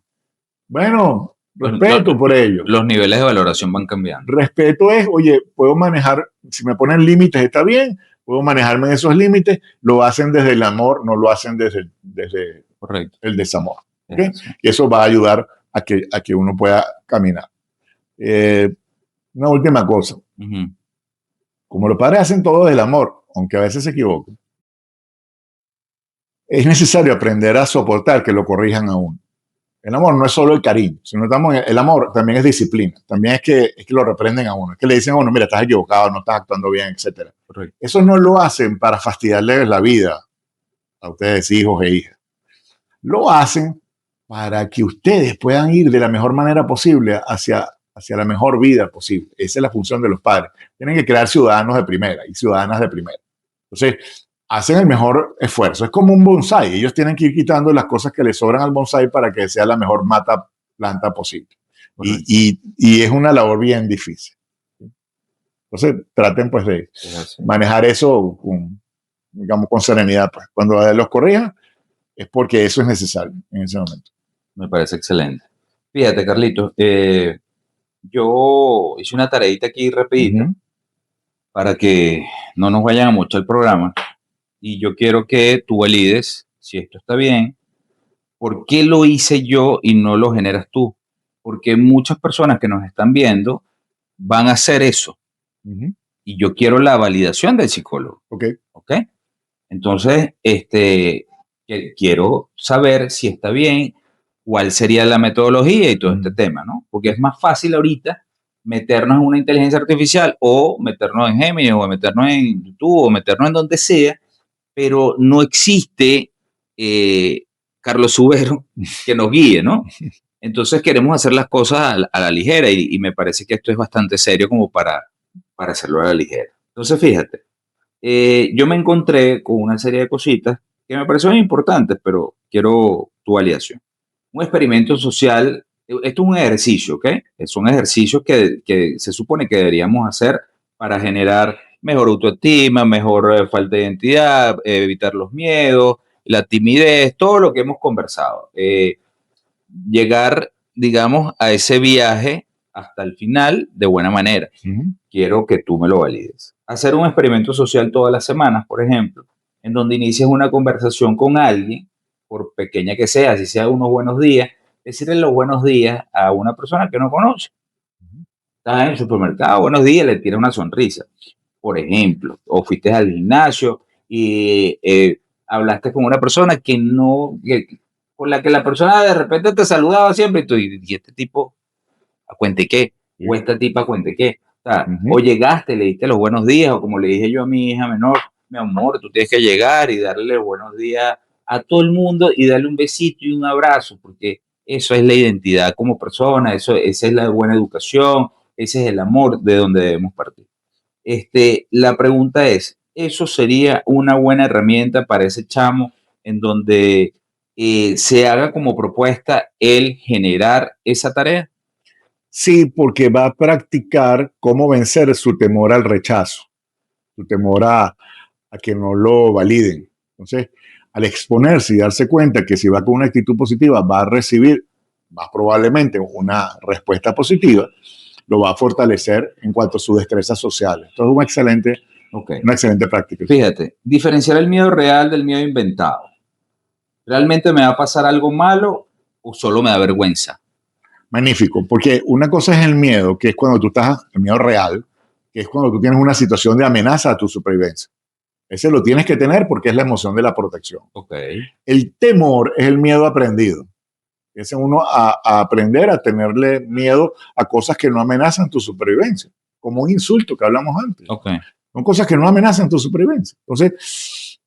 Speaker 2: Bueno, respeto por ello.
Speaker 1: Los niveles de valoración van cambiando.
Speaker 2: Respeto es, oye, puedo manejar, si me ponen límites está bien, puedo manejarme en esos límites, lo hacen desde el amor, no lo hacen desde
Speaker 1: Correcto.
Speaker 2: el desamor. ¿Ok?
Speaker 1: Eso.
Speaker 2: Y eso va a ayudar a que uno pueda caminar. Una última cosa.
Speaker 1: Ujú.
Speaker 2: Como los padres hacen todo desde el amor, aunque a veces se equivocan, es necesario aprender a soportar que lo corrijan a uno. El amor no es solo el cariño, sino el amor también es disciplina, también es que lo reprenden a uno, es que le dicen a uno, mira, estás equivocado, no estás actuando bien, etc.
Speaker 1: Correcto.
Speaker 2: Eso no lo hacen para fastidiarles la vida a ustedes, hijos e hijas. Lo hacen para que ustedes puedan ir de la mejor manera posible hacia la mejor vida posible. Esa es la función de los padres. Tienen que crear ciudadanos de primera y ciudadanas de primera. Entonces, hacen el mejor esfuerzo. Es como un bonsái. Ellos tienen que ir quitando las cosas que les sobran al bonsái para que sea la mejor mata planta posible. Y es una labor bien difícil. Entonces, traten pues de manejar eso con serenidad. Pues. Cuando los corrijan, es porque eso es necesario en ese momento.
Speaker 1: Me parece excelente. Fíjate, Carlitos, yo hice una tareita aquí rapidita para que no nos vayan a mucho el programa. Y yo quiero que tú valides si esto está bien. ¿Por qué lo hice yo y no lo generas tú? Porque muchas personas que nos están viendo van a hacer eso. Y yo quiero la validación del psicólogo. ¿Ok? Entonces, quiero saber si está bien, cuál sería la metodología y todo este tema, ¿no? Porque es más fácil ahorita meternos en una inteligencia artificial o meternos en Gemini o meternos en YouTube o meternos en donde sea, pero no existe Carlos Subero que nos guíe, ¿no? Entonces queremos hacer las cosas a la ligera y me parece que esto es bastante serio como para hacerlo a la ligera. Entonces, fíjate, yo me encontré con una serie de cositas que me parecieron importantes, pero quiero tu validación. Un experimento social, esto es un ejercicio, ¿ok? Son ejercicios que se supone que deberíamos hacer para generar mejor autoestima, mejor falta de identidad, evitar los miedos, la timidez, todo lo que hemos conversado. Llegar, digamos, a ese viaje hasta el final de buena manera. Quiero que tú me lo valides. Hacer un experimento social todas las semanas, por ejemplo, en donde inicies una conversación con alguien, por pequeña que sea, si sea unos buenos días, decirle los buenos días a una persona que no conoce. Estás en el supermercado, buenos días, le tira una sonrisa, por ejemplo, o fuiste al gimnasio y hablaste con una persona con la que la persona de repente te saludaba siempre y tú, y este tipo, ¿a cuente qué? O esta tipa, ¿a cuente qué? O sea, o llegaste, le diste los buenos días, o como le dije yo a mi hija menor, mi amor, tú tienes que llegar y darle buenos días a todo el mundo y darle un besito y un abrazo, porque eso es la identidad como persona, esa es la buena educación, ese es el amor de donde debemos partir. La pregunta es, ¿eso sería una buena herramienta para ese chamo en donde se haga como propuesta el generar esa tarea?
Speaker 2: Sí, porque va a practicar cómo vencer su temor al rechazo, su temor a que no lo validen. Entonces, al exponerse y darse cuenta que si va con una actitud positiva va a recibir más probablemente una respuesta positiva, lo va a fortalecer en cuanto a sus destrezas sociales. Esto es una excelente práctica.
Speaker 1: Fíjate, diferenciar el miedo real del miedo inventado. ¿Realmente me va a pasar algo malo o solo me da vergüenza?
Speaker 2: Magnífico, porque una cosa es el miedo, que es cuando tú estás, el miedo real, que es cuando tú tienes una situación de amenaza a tu supervivencia. Ese lo tienes que tener porque es la emoción de la protección. El temor es el miedo aprendido. Es uno a aprender a tenerle miedo a cosas que no amenazan tu supervivencia, como un insulto que hablamos antes. Son cosas que no amenazan tu supervivencia. Entonces,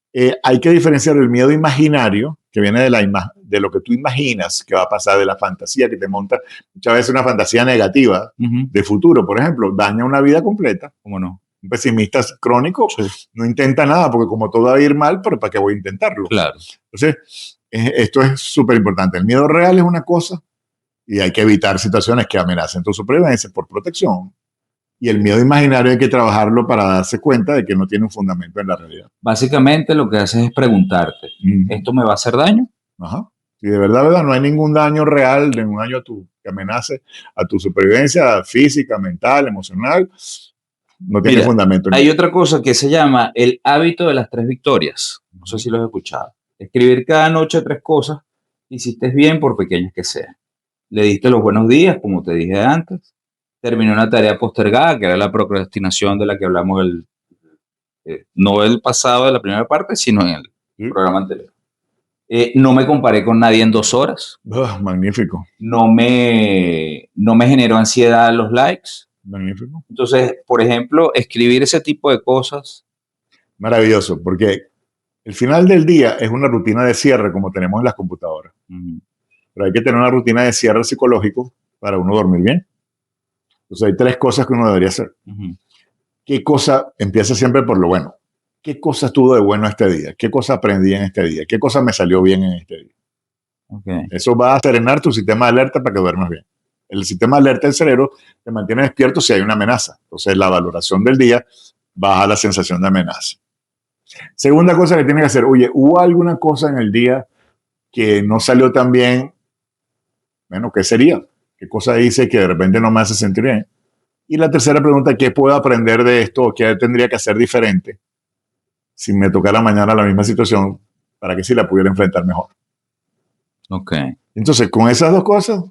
Speaker 2: hay que diferenciar el miedo imaginario, que viene de lo que tú imaginas que va a pasar, de la fantasía que te monta. Muchas veces una fantasía negativa de futuro, por ejemplo, daña una vida completa.
Speaker 1: ¿Cómo no?
Speaker 2: Un pesimista crónico no intenta nada porque como todo va a ir mal, pero ¿para qué voy a intentarlo?
Speaker 1: Claro.
Speaker 2: Entonces, esto es súper importante. El miedo real es una cosa y hay que evitar situaciones que amenacen tu supervivencia por protección. Y el miedo imaginario hay que trabajarlo para darse cuenta de que no tiene un fundamento en la realidad.
Speaker 1: Básicamente lo que haces es preguntarte, ¿esto me va a hacer daño?
Speaker 2: Ajá. Si de verdad no hay ningún daño real, ningún daño que amenace a tu supervivencia física, mental, emocional, no tiene
Speaker 1: Mira,
Speaker 2: fundamento.
Speaker 1: hay otra cosa que se llama el hábito de las 3 victorias. No sé si lo has escuchado. Escribir cada noche 3 cosas que hiciste bien, por pequeñas que sean. Le diste los buenos días, como te dije antes. Terminé una tarea postergada, que era la procrastinación de la que hablamos no el pasado de la primera parte, sino en el
Speaker 2: Sí.
Speaker 1: programa anterior. No me comparé con nadie en 2 horas.
Speaker 2: Magnífico,
Speaker 1: No me generó ansiedad los likes.
Speaker 2: magnífico.
Speaker 1: Entonces, por ejemplo, escribir ese tipo de cosas.
Speaker 2: Maravilloso, porque el final del día es una rutina de cierre como tenemos en las computadoras. Pero hay que tener una rutina de cierre psicológico para uno dormir bien. Entonces hay 3 cosas que uno debería hacer. ¿Qué cosa? Empieza siempre por lo bueno. ¿Qué cosa estuvo de bueno este día? ¿Qué cosa aprendí en este día? ¿Qué cosa me salió bien en este día?
Speaker 1: Okay.
Speaker 2: Eso va a serenar tu sistema de alerta para que duermas bien. El sistema de alerta del cerebro te mantiene despierto si hay una amenaza. Entonces la valoración del día baja la sensación de amenaza. Segunda cosa que tienes que hacer, oye, ¿hubo alguna cosa en el día que no salió tan bien? Bueno, ¿qué sería? ¿Qué cosa hice que de repente no me hace sentir bien? Y la tercera pregunta, ¿qué puedo aprender de esto? ¿Qué tendría que hacer diferente si me tocara mañana la misma situación para que sí la pudiera enfrentar mejor?
Speaker 1: Ok.
Speaker 2: Entonces, con esas 2 cosas,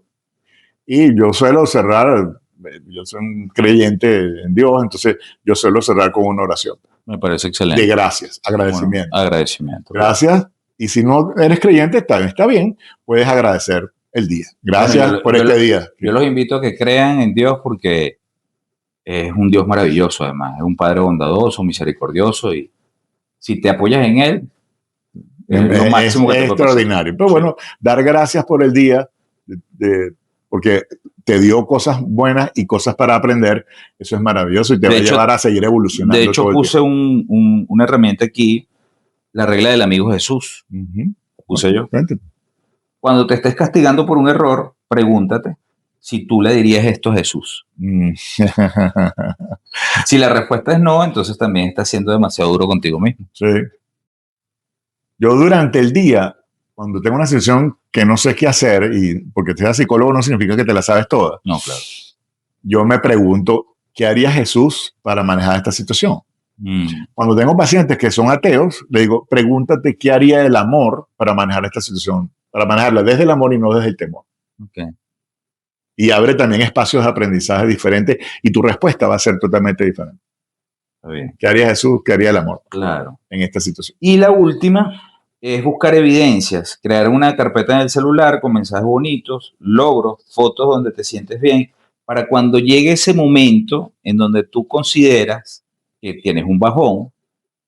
Speaker 2: y yo suelo cerrar, yo soy un creyente en Dios, entonces yo suelo cerrar con una oración.
Speaker 1: Me parece excelente.
Speaker 2: De gracias, agradecimiento.
Speaker 1: Bueno, agradecimiento.
Speaker 2: Gracias. Y si no eres creyente, está bien, puedes agradecer el día. Gracias
Speaker 1: Bueno,
Speaker 2: por este día.
Speaker 1: Yo los invito a que crean en Dios porque es un Dios maravilloso, además. Es un Padre bondadoso, misericordioso, y si te apoyas en Él, es lo máximo que te puede
Speaker 2: extraordinario.
Speaker 1: pasar.
Speaker 2: Pero bueno, dar gracias por el día, porque te dio cosas buenas y cosas para aprender. Eso es maravilloso y te va a llevar a seguir evolucionando.
Speaker 1: De hecho, puse una herramienta aquí, la regla del amigo Jesús. Puse yo. Cuando te estés castigando por un error, pregúntate si tú le dirías esto a Jesús. Si la respuesta es no, entonces también estás siendo demasiado duro contigo mismo.
Speaker 2: Sí. Yo durante el día, cuando tengo una situación que no sé qué hacer, y porque seas psicólogo no significa que te la sabes toda.
Speaker 1: No, claro.
Speaker 2: Yo me pregunto, ¿qué haría Jesús para manejar esta situación? Cuando tengo pacientes que son ateos, le digo, pregúntate qué haría el amor para manejar esta situación, para manejarla desde el amor y no desde el temor.
Speaker 1: Okay.
Speaker 2: Y abre también espacios de aprendizaje diferentes y tu respuesta va a ser totalmente diferente.
Speaker 1: Está bien.
Speaker 2: ¿Qué haría Jesús? ¿Qué haría el amor?
Speaker 1: Claro.
Speaker 2: En esta situación.
Speaker 1: Y la última es buscar evidencias, crear una carpeta en el celular con mensajes bonitos, logros, fotos donde te sientes bien, para cuando llegue ese momento en donde tú consideras que tienes un bajón,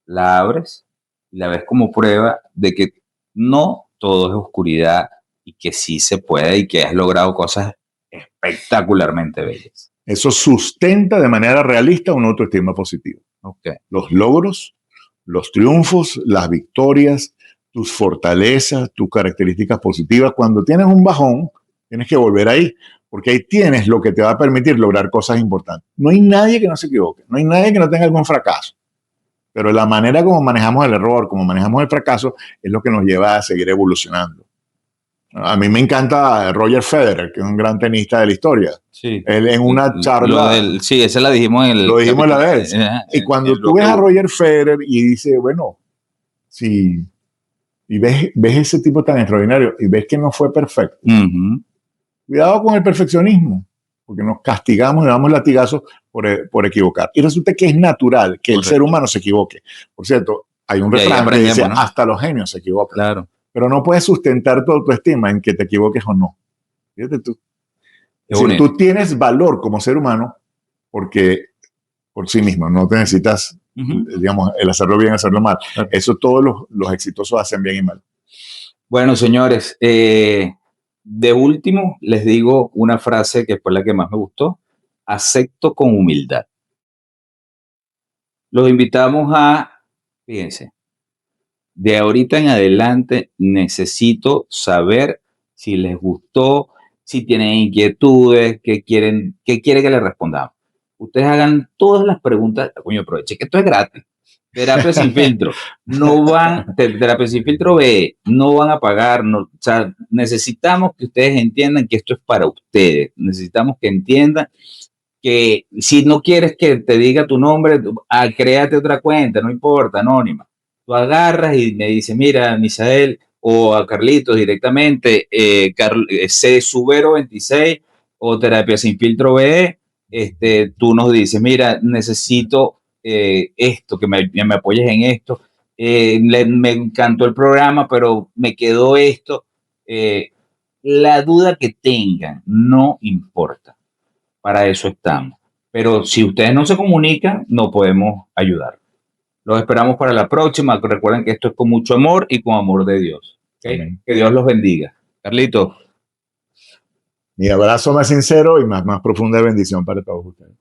Speaker 1: la abres y la ves como prueba de que no todo es oscuridad y que sí se puede y que has logrado cosas espectacularmente bellas.
Speaker 2: Eso sustenta de manera realista una autoestima positiva.
Speaker 1: Okay.
Speaker 2: Los logros, los triunfos, las victorias, tus fortalezas, tus características positivas. Cuando tienes un bajón, tienes que volver ahí, porque ahí tienes lo que te va a permitir lograr cosas importantes. No hay nadie que no se equivoque, no hay nadie que no tenga algún fracaso. Pero la manera como manejamos el error, como manejamos el fracaso, es lo que nos lleva a seguir evolucionando. A mí me encanta Roger Federer, que es un gran tenista de la historia.
Speaker 1: Sí.
Speaker 2: Él en una charla...
Speaker 1: sí, esa la dijimos en el...
Speaker 2: Lo dijimos la vez. Y cuando tú ves a Roger Federer y dices, bueno, sí, y ves ese tipo tan extraordinario y ves que no fue perfecto. Cuidado con el perfeccionismo, porque nos castigamos y damos latigazos por equivocar. Y resulta que es natural que el ser humano se equivoque. Por cierto, hay un refrán que dice, ¿no? Hasta los genios se equivocan.
Speaker 1: Claro.
Speaker 2: Pero no puedes sustentar tu autoestima en que te equivoques o no. Fíjate tú. Si tú tienes valor como ser humano, porque por sí mismo, no te necesitas, digamos, el hacerlo bien, hacerlo mal. Claro. Eso todos los exitosos hacen bien y mal.
Speaker 1: Bueno, señores, de último les digo una frase que fue la que más me gustó. Acepto con humildad. Los invitamos a, fíjense, de ahorita en adelante necesito saber si les gustó, si tienen inquietudes, qué quieren que les respondamos. Ustedes hagan todas las preguntas. Coño, aproveche que esto es gratis. Terapia sin filtro. Terapia sin filtro B, no van a pagar. No, o sea, necesitamos que ustedes entiendan que esto es para ustedes. Necesitamos que entiendan que si no quieres que te diga tu nombre, créate otra cuenta, no importa, anónima. Tú agarras y me dices, mira, Misael, o a Carlitos directamente, C Subero 26 o Terapia Sin Filtro BE, tú nos dices, mira, necesito esto, que me apoyes en esto. Me encantó el programa, pero me quedó esto. La duda que tengan no importa, para eso estamos. Pero si ustedes no se comunican, no podemos ayudar. Los esperamos para la próxima. Recuerden que esto es con mucho amor y con amor de Dios. ¿Okay? Que Dios los bendiga. Carlito.
Speaker 2: Mi abrazo más sincero y más profunda bendición para todos ustedes.